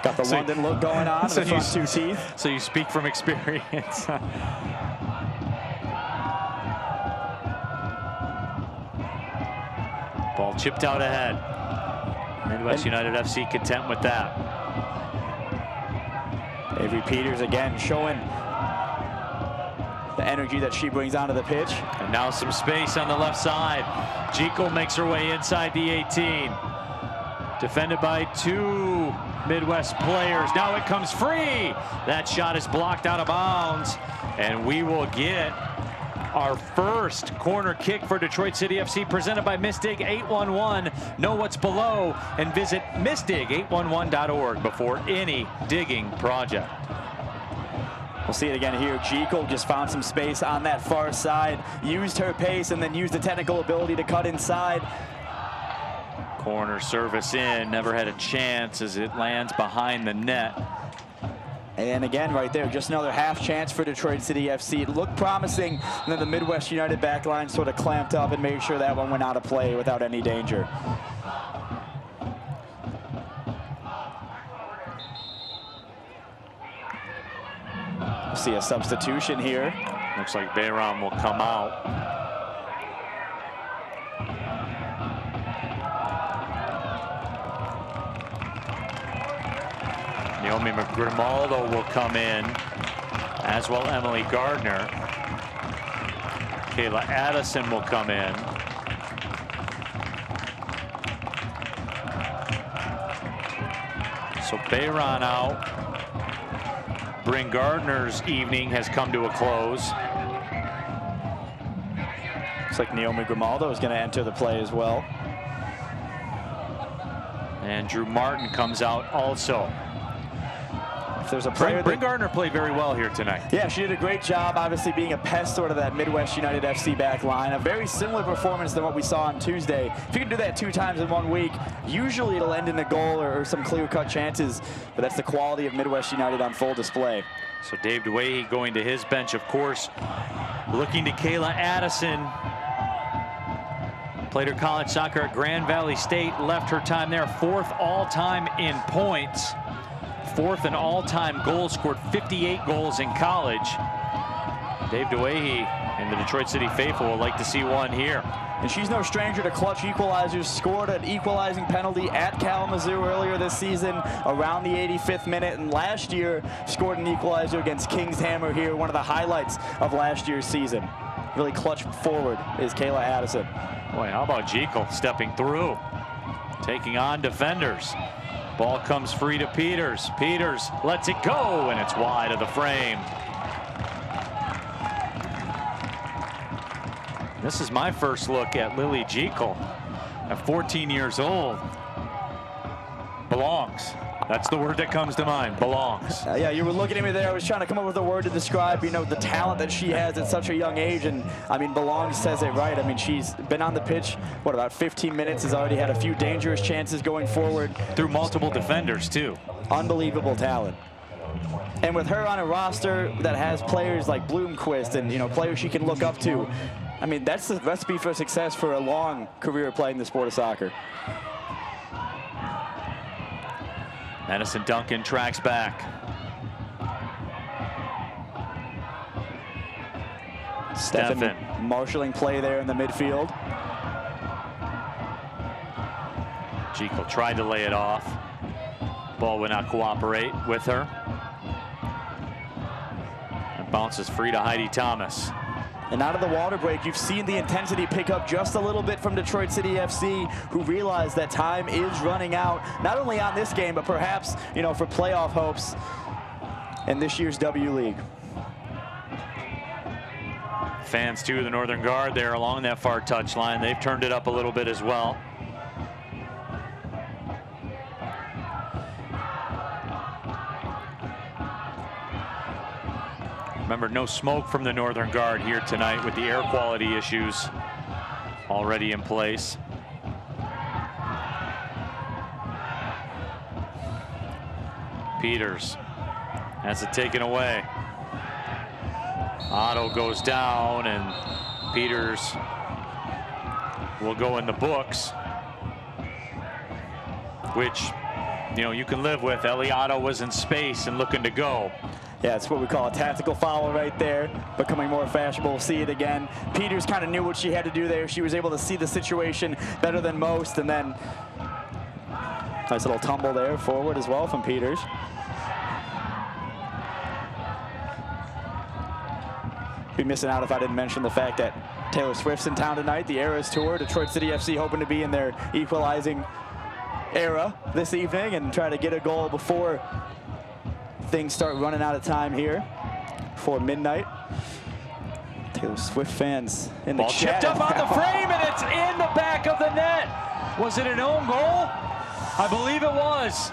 got the London look going on in the front 2 teeth. So you speak from experience. Ball chipped out ahead. Midwest United FC content with that. Avery Peters again showing the energy that she brings onto the pitch. And now some space on the left side. Jekyll makes her way inside the 18. Defended by 2 Midwest players. Now it comes free. That shot is blocked out of bounds. And we will get our first corner kick for Detroit City FC, presented by Misdig 811. Know what's below and visit misdig811.org before any digging project. We'll see it again here. Jekyll just found some space on that far side, used her pace, and then used the technical ability to cut inside. Corner service in, never had a chance as it lands behind the net. And again, right there, just another half chance for Detroit City FC. It looked promising, and then the Midwest United back line sort of clamped up and made sure that one went out of play without any danger. We'll see a substitution here. Looks like Bayram will come out. Naomi Grimaldo will come in, as will Emily Gardner. Kayla Addison will come in. So Bayron out. Bryn Gardner's evening has come to a close. Looks like Naomi Grimaldo is going to enter the play as well. And Drew Martin comes out also. If there's a player Bryn Gardner played very well here tonight. Yeah, she did a great job, obviously being a pest sort of that Midwest United FC back line. A very similar performance than what we saw on Tuesday. If you can do that 2 times in 1 week, usually it'll end in a goal or some clear-cut chances, but that's the quality of Midwest United on full display. So Dave DeWahey going to his bench, of course, looking to Kayla Addison. Played her college soccer at Grand Valley State, left her time there, 4th all-time in points. 4th in all-time goals, scored 58 goals in college. Dave DeWahey and the Detroit City faithful will like to see one here. And she's no stranger to clutch equalizers. Scored an equalizing penalty at Kalamazoo earlier this season around the 85th minute, and last year scored an equalizer against Kings Hammer here, one of the highlights of last year's season. Really clutch forward is Kayla Addison. Boy, how about Jekyll stepping through, taking on defenders. Ball comes free to Peters. Peters lets it go, and it's wide of the frame. This is my first look at Lily Jekyll at 14 years old. Belongs. That's the word that comes to mind, belongs. Yeah, you were looking at me there. I was trying to come up with a word to describe, you know, the talent that she has at such a young age. And, I mean, belongs says it right. I mean, she's been on the pitch, what, about 15 minutes, has already had a few dangerous chances going forward. Through multiple defenders, too. Unbelievable talent. And with her on a roster that has players like Bloomquist and, you know, players she can look up to, I mean, that's the recipe for success for a long career playing the sport of soccer. Madison Duncan tracks back. Stephen marshalling play there in the midfield. Jekyll tried to lay it off. Ball would not cooperate with her. And bounces free to Heidi Thomas. And out of the water break, you've seen the intensity pick up just a little bit from Detroit City FC, who realize that time is running out, not only on this game, but perhaps, you know, for playoff hopes in this year's W League. Fans too, the Northern Guard there along that far touchline. They've turned it up a little bit as well. Remember, no smoke from the Northern Guard here tonight with the air quality issues already in place. Peters has it taken away. Otto goes down, and Peters will go in the books, which, you know, you can live with. Otto was in space and looking to go. Yeah, it's what we call a tactical foul right there, becoming more fashionable. We'll see it again. Peters kind of knew what she had to do there. She was able to see the situation better than most, and then nice little tumble there forward as well from Peters. Be missing out if I didn't mention the fact that Taylor Swift's in town tonight, the Eras Tour. Detroit City FC hoping to be in their equalizing era this evening and try to get a goal before things start running out of time here, before midnight. Taylor Swift fans in the ball chat. Chipped up on the frame, and it's in the back of the net. Was it an own goal? I believe it was.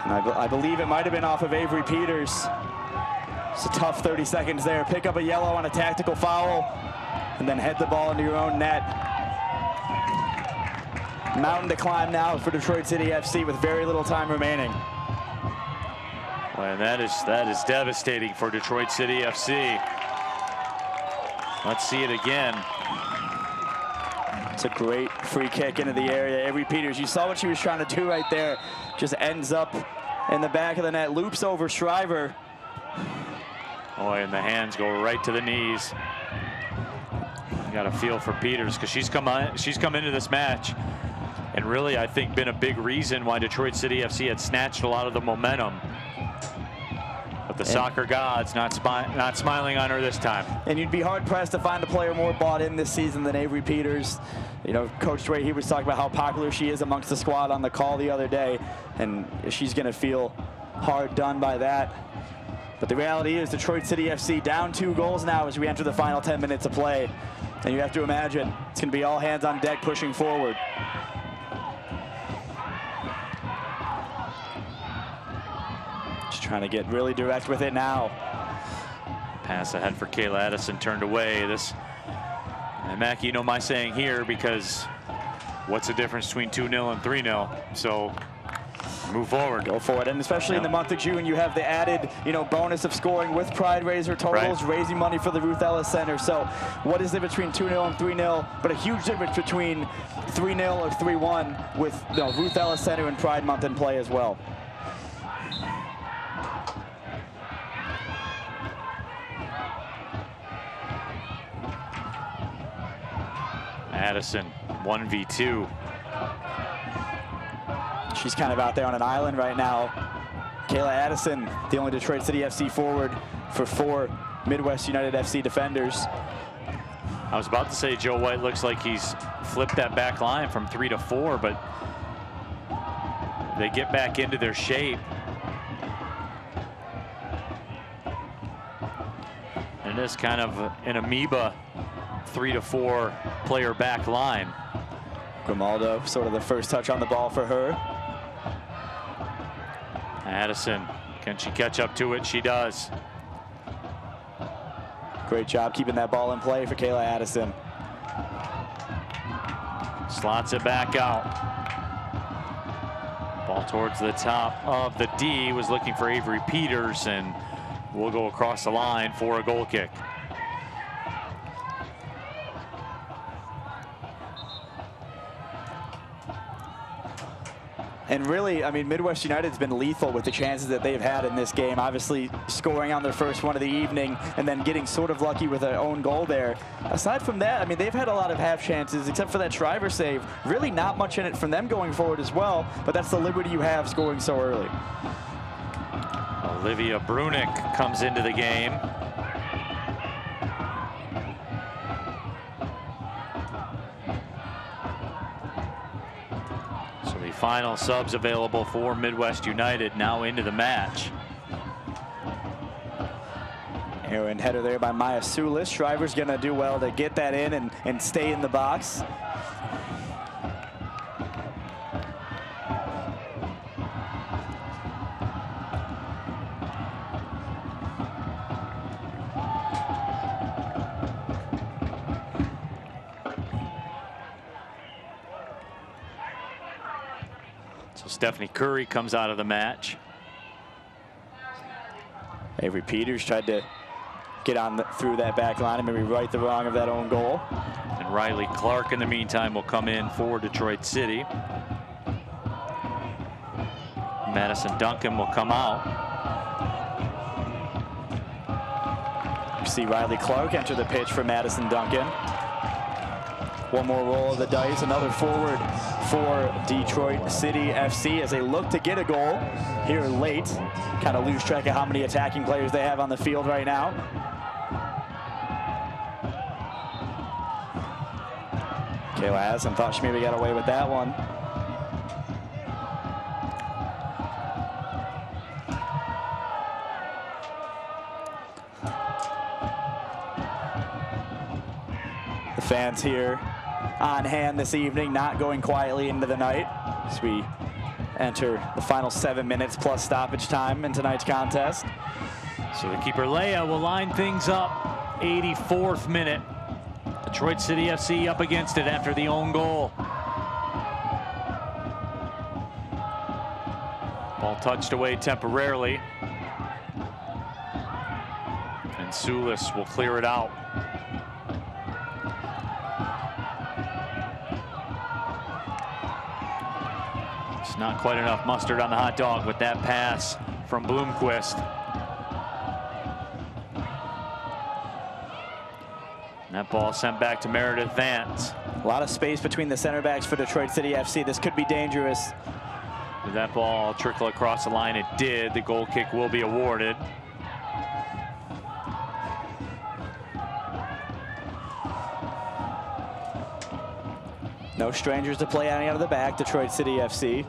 And I believe it might have been off of Avery Peters. It's a tough 30 seconds there. Pick up a yellow on a tactical foul and then head the ball into your own net. Mountain to climb now for Detroit City FC with very little time remaining. Well, and that is devastating for Detroit City FC. Let's see it again. It's a great free kick into the area. Avery Peters, you saw what she was trying to do right there. Just ends up in the back of the net, loops over Shriver. Boy, and the hands go right to the knees. You got a feel for Peters because she's come into this match and really, I think, been a big reason why Detroit City FC had snatched a lot of the momentum. But the soccer gods not smiling on her this time. And you'd be hard-pressed to find a player more bought in this season than Avery Peters. You know, Coach Dre, he was talking about how popular she is amongst the squad on the call the other day, and she's going to feel hard done by that. But the reality is Detroit City FC down 2 goals now as we enter the final 10 minutes of play. And you have to imagine it's going to be all hands on deck pushing forward. Just trying to get really direct with it now. Pass ahead for Kayla Addison, turned away. And Mackie, you know my saying here, because what's the difference between 2-0 and 3-0? So move forward. Go forward, and especially in the month of June, you have the added, bonus of scoring with Pride Raiser totals, raising money for the Ruth Ellis Center. So what is it between 2-0 and 3-0? But a huge difference between 3-0 or 3-1 with Ruth Ellis Center and Pride Month in play as well. Addison, 1v2. She's kind of out there on an island right now. Kayla Addison, the only Detroit City FC forward for 4 Midwest United FC defenders. I was about to say Joe White looks like he's flipped that back line from 3 to 4, but they get back into their shape. And it is kind of an amoeba 3 to 4 player back line. Grimaldo, sort of the first touch on the ball for her. Addison, can she catch up to it? She does. Great job keeping that ball in play for Kayla Addison. Slots it back out. Ball towards the top of the D, was looking for Avery Peters, and will go across the line for a goal kick. And really, I mean, Midwest United's been lethal with the chances that they've had in this game. Obviously, scoring on their first one of the evening and then getting sort of lucky with their own goal there. Aside from that, I mean, they've had a lot of half chances, except for that Shriver save. Really not much in it from them going forward as well, but that's the liberty you have scoring so early. Olivia Brunick comes into the game. Final subs available for Midwest United now into the match. Here and header there by Maya Sulis. Shriver's going to do well to get that in and stay in the box. So Stephanie Curry comes out of the match. Avery Peters tried to get on through that back line and maybe right the wrong of that own goal. And Riley Clark, in the meantime, will come in for Detroit City. Madison Duncan will come out. You see Riley Clark enter the pitch for Madison Duncan. One more roll of the dice, another forward for Detroit City FC as they look to get a goal here late. Kind of lose track of how many attacking players they have on the field right now. Kayla Addison thought she maybe got away with that one. The fans here on hand this evening, not going quietly into the night as we enter the final 7 minutes plus stoppage time in tonight's contest. So the keeper Leia will line things up. 84th minute. Detroit City FC up against it after the own goal. Ball touched away temporarily. And Sulis will clear it out. It's not quite enough mustard on the hot dog with that pass from Bloomquist. And that ball sent back to Meredith Vance. A lot of space between the center backs for Detroit City FC. This could be dangerous. Did that ball trickle across the line? It did. The goal kick will be awarded. No strangers to play any out of the back, Detroit City FC.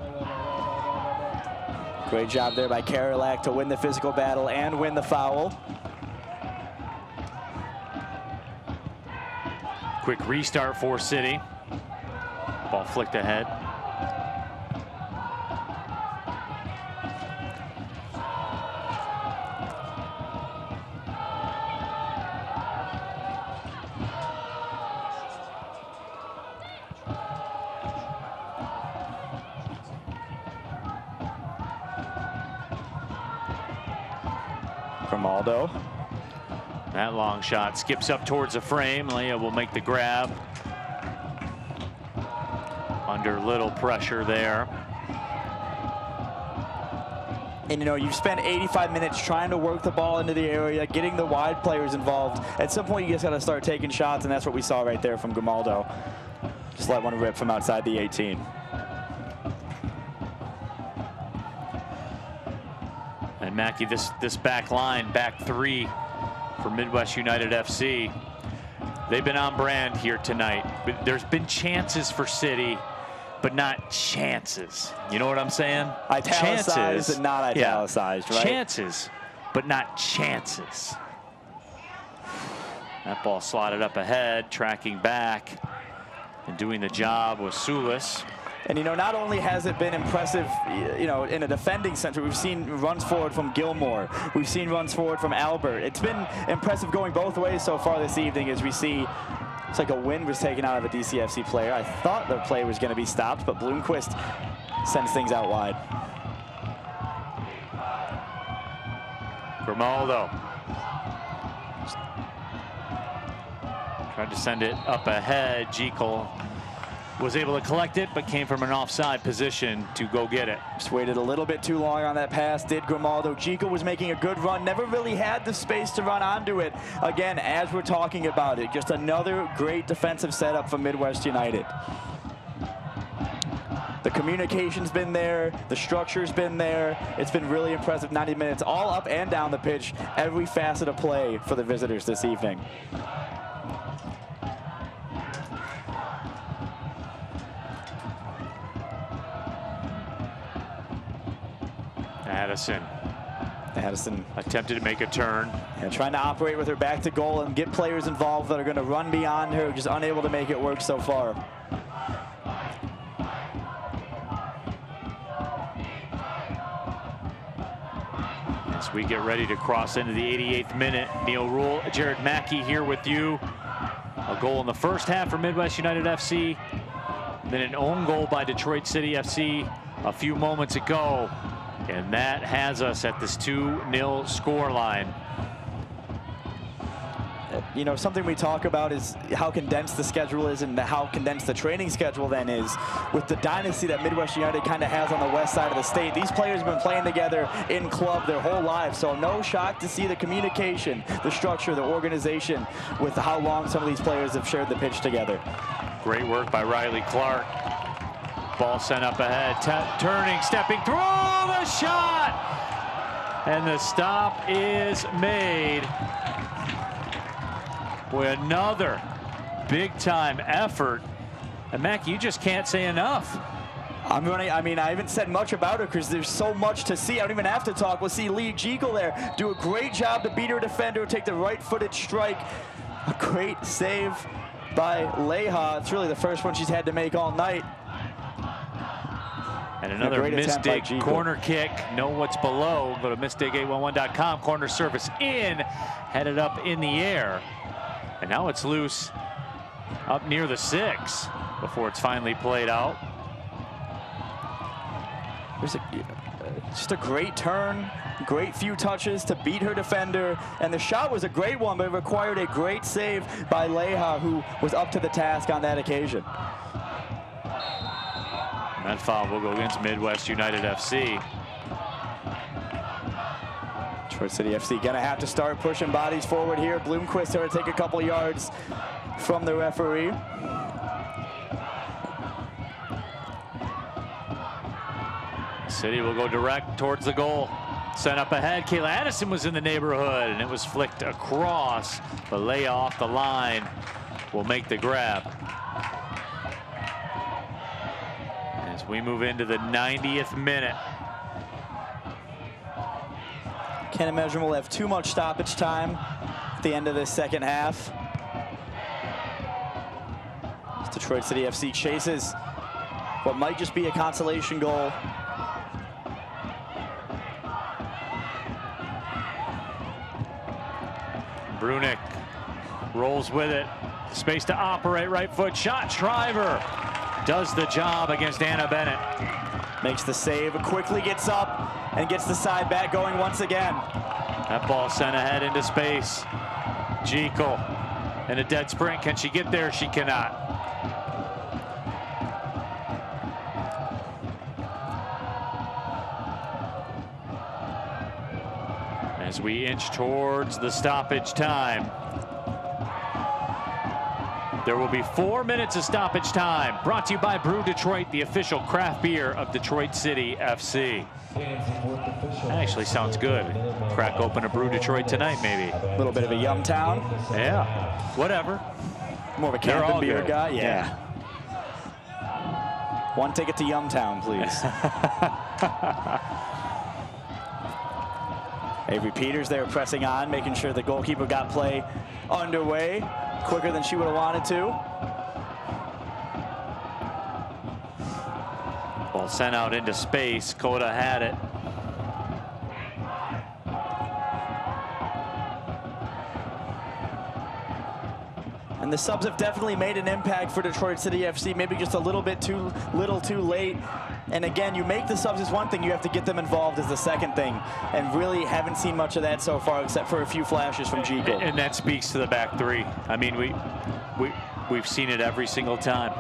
Great job there by Karolak to win the physical battle and win the foul. Quick restart for City. Ball flicked ahead. Grimaldo. That long shot skips up towards the frame. Leia will make the grab. Under little pressure there. And you know, you've spent 85 minutes trying to work the ball into the area, getting the wide players involved. At some point, you just got to start taking shots, and that's what we saw right there from Grimaldo. Just let one rip from outside the 18. And Mackey, this back line, back three for Midwest United FC, they've been on brand here tonight. There's been chances for City, but not chances. You know what I'm saying? Italicized chances, and not italicized, yeah. right? Chances, but not chances. That ball slotted up ahead, tracking back, and doing the job was Sulis. And, you know, not only has it been impressive, you know, in a defending sense, we've seen runs forward from Gilmore. We've seen runs forward from Albert. It's been impressive going both ways so far this evening as we see it's like a wind was taken out of a DCFC player. I thought the play was going to be stopped, but Bloomquist sends things out wide. Grimaldo tried to send it up ahead. Jekyll was able to collect it, but came from an offside position to go get it. Just waited a little bit too long on that pass, did Grimaldo. Jekyll was making a good run, never really had the space to run onto it. Again, as we're talking about it, just another great defensive setup for Midwest United. The communication's been there, the structure's been there. It's been really impressive 90 minutes, all up and down the pitch, every facet of play for the visitors this evening. Addison Addison attempted to make a turn. And trying to operate with her back to goal and get players involved that are going to run beyond her, just unable to make it work so far. As we get ready to cross into the 88th minute, Neil Rule, Jared Mackey here with you. A goal in the first half for Midwest United FC, then an own goal by Detroit City FC a few moments ago. And that has us at this 2-0 score line. You know, something we talk about is how condensed the schedule is and how condensed the training schedule then is. With the dynasty that Midwest United kind of has on the west side of the state, these players have been playing together in club their whole lives, so no shock to see the communication, the structure, the organization with how long some of these players have shared the pitch together. Great work by Riley Clark. Ball sent up ahead, turning, stepping through the shot! And the stop is made. With another big-time effort. And Mac, you just can't say enough. I haven't said much about her because there's so much to see. I don't even have to talk. We'll see Lee Jekyll there do a great job to beat her defender, take the right-footed strike. A great save by Leha. It's really the first one she's had to make all night. And another Misdig corner kick. Know what's below. Go to misdig811.com. Corner service in, headed up in the air. And now it's loose up near the 6 before it's finally played out. There's just a great turn, great few touches to beat her defender. And the shot was a great one, but it required a great save by Leha, who was up to the task on that occasion. And that foul will go against Midwest United FC. Detroit City FC gonna have to start pushing bodies forward here. Bloomquist there to take a couple yards from the referee. City will go direct towards the goal. Sent up ahead. Kayla Addison was in the neighborhood, and it was flicked across. The lay off the line will make the grab. As we move into the 90th minute. Can't imagine we'll have too much stoppage time at the end of this second half. As Detroit City FC chases what might just be a consolation goal. Brunick rolls with it. Space to operate, right foot shot. Shriver does the job against Anna Bennett. Makes the save, quickly gets up and gets the side back going once again. That ball sent ahead into space. Jekyll in a dead sprint. Can she get there? She cannot. As we inch towards the stoppage time. There will be 4 minutes of stoppage time. Brought to you by Brew Detroit, the official craft beer of Detroit City FC. That actually sounds good. Crack open a Brew Detroit tonight, maybe. A little bit of a Yumtown. Yeah, whatever. More of a camping beer guy? Yeah. One ticket to Yumtown, please. Avery Peters there pressing on, making sure the goalkeeper got play underway quicker than she would have wanted to. Ball sent out into space. Coda had it. And the subs have definitely made an impact for Detroit City FC, maybe just a little bit too little too late. And again, you make the subs is one thing, you have to get them involved is the second thing. And really haven't seen much of that so far, except for a few flashes from Jekyll. And that speaks to the back three. I mean, we've seen it every single time.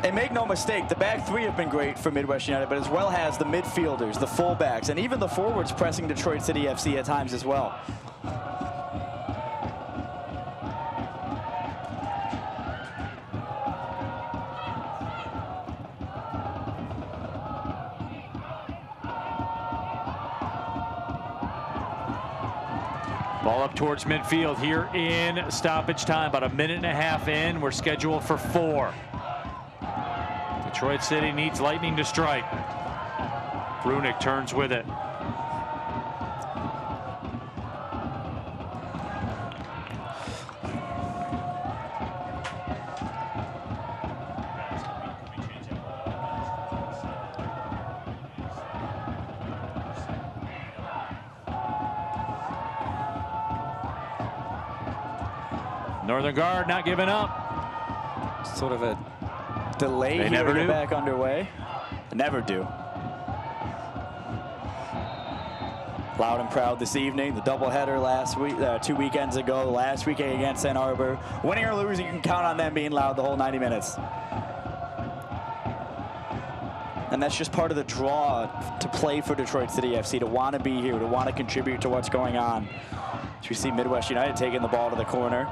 And make no mistake, the back three have been great for Midwest United, but as well as the midfielders, the fullbacks, and even the forwards pressing Detroit City FC at times as well. Ball up towards midfield here in stoppage time. About a minute and a half in. We're scheduled for 4. Detroit City needs lightning to strike. Brunick turns with it. Northern Guard not giving up. Sort of a delay They here never to get do. back underway. Never do. Loud and proud this evening. The doubleheader last week, 2 weekends ago, last weekend against Ann Arbor. Winning or losing, you can count on them being loud the whole 90 minutes. And that's just part of the draw to play for Detroit City FC, to want to be here, to want to contribute to what's going on. As we see Midwest United taking the ball to the corner.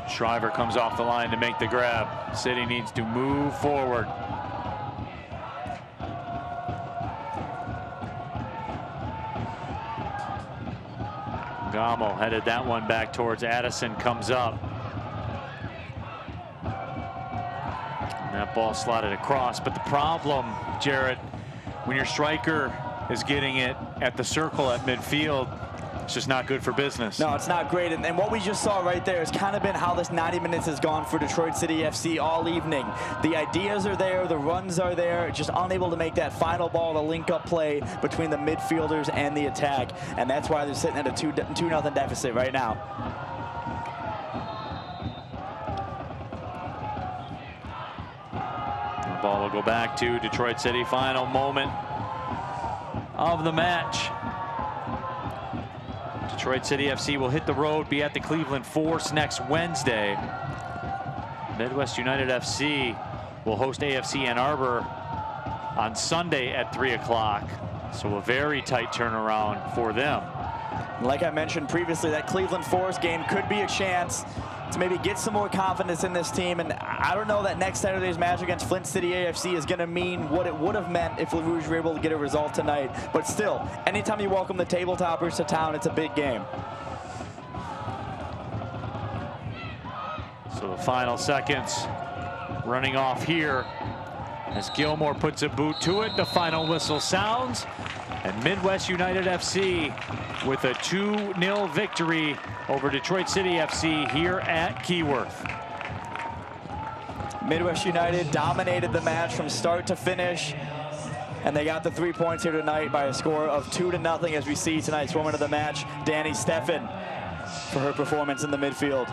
Shriver comes off the line to make the grab. City needs to move forward. Gamo headed that one back towards Addison, comes up. And that ball slotted across, but the problem, Jared, when your striker is getting it at the circle at midfield, it's just not good for business. No, it's not great. And what we just saw right there has kind of been how this 90 minutes has gone for Detroit City FC all evening. The ideas are there, the runs are there, just unable to make that final ball, the link-up play between the midfielders and the attack. And that's why they're sitting at a 2-0 deficit right now. The ball will go back to Detroit City. Final moment of the match. Detroit City FC will hit the road, be at the Cleveland Force next Wednesday. Midwest United FC will host AFC Ann Arbor on Sunday at 3 o'clock. So a very tight turnaround for them. Like I mentioned previously, that Cleveland Force game could be a chance to maybe get some more confidence in this team. And I don't know that next Saturday's match against Flint City AFC is going to mean what it would have meant if Le Rouge were able to get a result tonight. But still, anytime you welcome the tabletoppers to town, it's a big game. So the final seconds running off here as Gilmore puts a boot to it. The final whistle sounds, and Midwest United FC with a 2-0 victory over Detroit City FC here at Keyworth. Midwest United dominated the match from start to finish, and they got the 3 points here tonight by a score of 2-0, as we see tonight's woman of the match, Danny Steffen, for her performance in the midfield.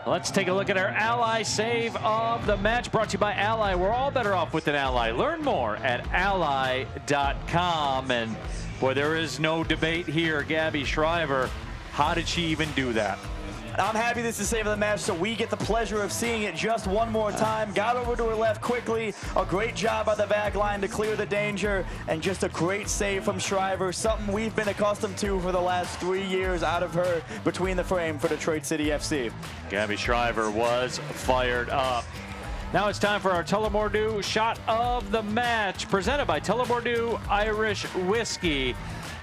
Let's take a look at our Ally save of the match, brought to you by Ally. We're all better off with an Ally. Learn more at ally.com. And boy, there is no debate here. Gabby Shriver, how did she even do that? I'm happy this is save of the match, so we get the pleasure of seeing it just one more time. Got over to her left quickly. A great job by the back line to clear the danger, and just a great save from Shriver, something we've been accustomed to for the last 3 years out of her between the frame for Detroit City FC. Gabby Shriver was fired up. Now it's time for our Tullamore Dew shot of the match, presented by Tullamore Dew Irish Whiskey.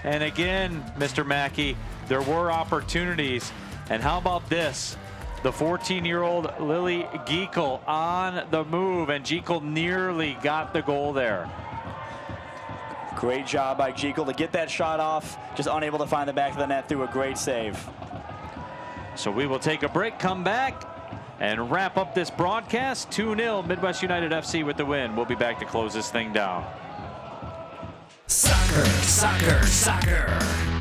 And again, Mr. Mackey, there were opportunities. And how about this? The 14-year-old Lily Geekel on the move, and Geekel nearly got the goal there. Great job by Geekel to get that shot off, just unable to find the back of the net through a great save. So we will take a break, come back, and wrap up this broadcast. 2-0 Midwest United FC with the win. We'll be back to close this thing down. Soccer, soccer, soccer.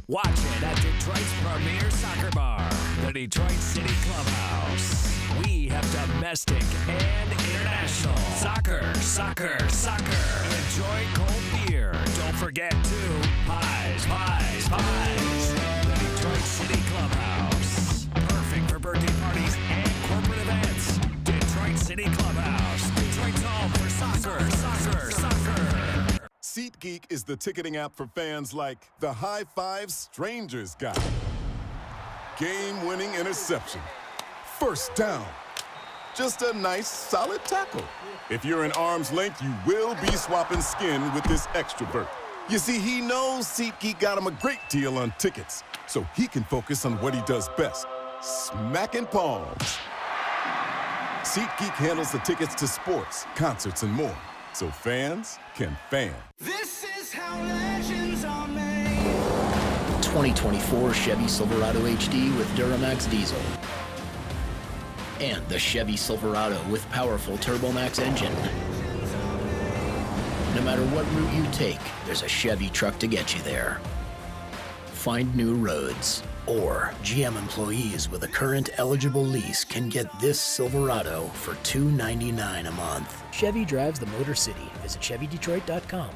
Watch it at Detroit's premier soccer bar, the Detroit City Clubhouse. We have domestic and international. Soccer, soccer, soccer. Enjoy cold beer. Don't forget to pies, pies, pies. The Detroit City Clubhouse. Perfect for birthday parties and corporate events. Detroit City Clubhouse. Detroit's home for soccer, soccer, soccer. SeatGeek is the ticketing app for fans like the high five strangers got. Game-winning interception. First down. Just a nice, solid tackle. If you're in arm's length, you will be swapping skin with this extrovert. You see, he knows SeatGeek got him a great deal on tickets, so he can focus on what he does best, smacking palms. SeatGeek handles the tickets to sports, concerts, and more, so fans can fan. This is how legends are made. 2024 Chevy Silverado HD with Duramax diesel. And the Chevy Silverado with powerful TurboMax engine. No matter what route you take, there's a Chevy truck to get you there. Find new roads. Or GM employees with a current eligible lease can get this Silverado for $299 a month. Chevy drives the Motor City. Visit ChevyDetroit.com.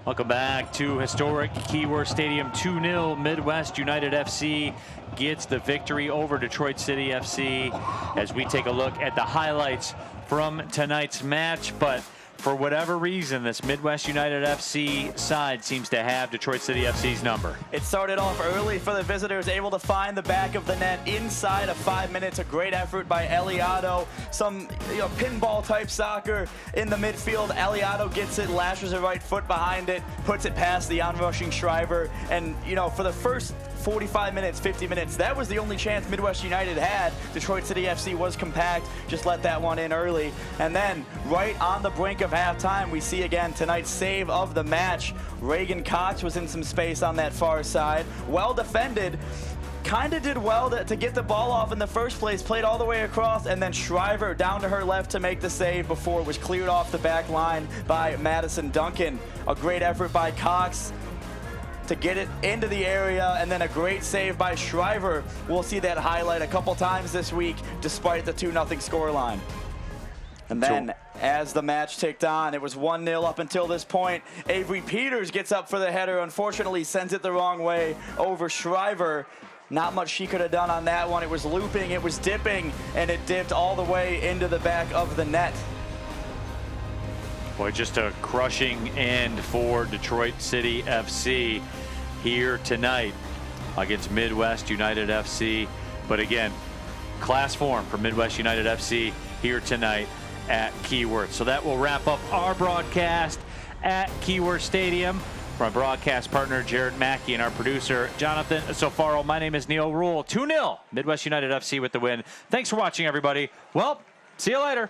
Welcome back to historic Keyworth Stadium. 2-0 Midwest United FC gets the victory over Detroit City FC as we take a look at the highlights from tonight's match. But for whatever reason, this Midwest United FC side seems to have Detroit City FC's number. It started off early for the visitors, able to find the back of the net inside of 5 minutes. A great effort by Eliado. Some pinball type soccer in the midfield. Eliado gets it, lashes her right foot behind it, puts it past the onrushing Shriver. And for the first 45 minutes, 50 minutes, that was the only chance Midwest United had. Detroit City FC was compact, just let that one in early. And then right on the brink of halftime, we see again tonight's save of the match. Reagan Cox was in some space on that far side. Well defended. Kind of did well to get the ball off in the first place, played all the way across, and then Shriver down to her left to make the save before it was cleared off the back line by Madison Duncan. A great effort by Cox to get it into the area, and then a great save by Shriver. We'll see that highlight a couple times this week, despite the 2-0 scoreline. And then, as the match ticked on, it was 1-0 up until this point. Avery Peters gets up for the header, unfortunately sends it the wrong way over Shriver. Not much she could have done on that one. It was looping, it was dipping, and it dipped all the way into the back of the net. Boy, just a crushing end for Detroit City FC here tonight against Midwest United FC. But again, class form for Midwest United FC here tonight at Keyworth. So that will wrap up our broadcast at Keyworth Stadium. From our broadcast partner, Jared Mackey, and our producer, Jonathan Sofaro. My name is Neil Rule. 2-0 Midwest United FC with the win. Thanks for watching, everybody. Well, see you later.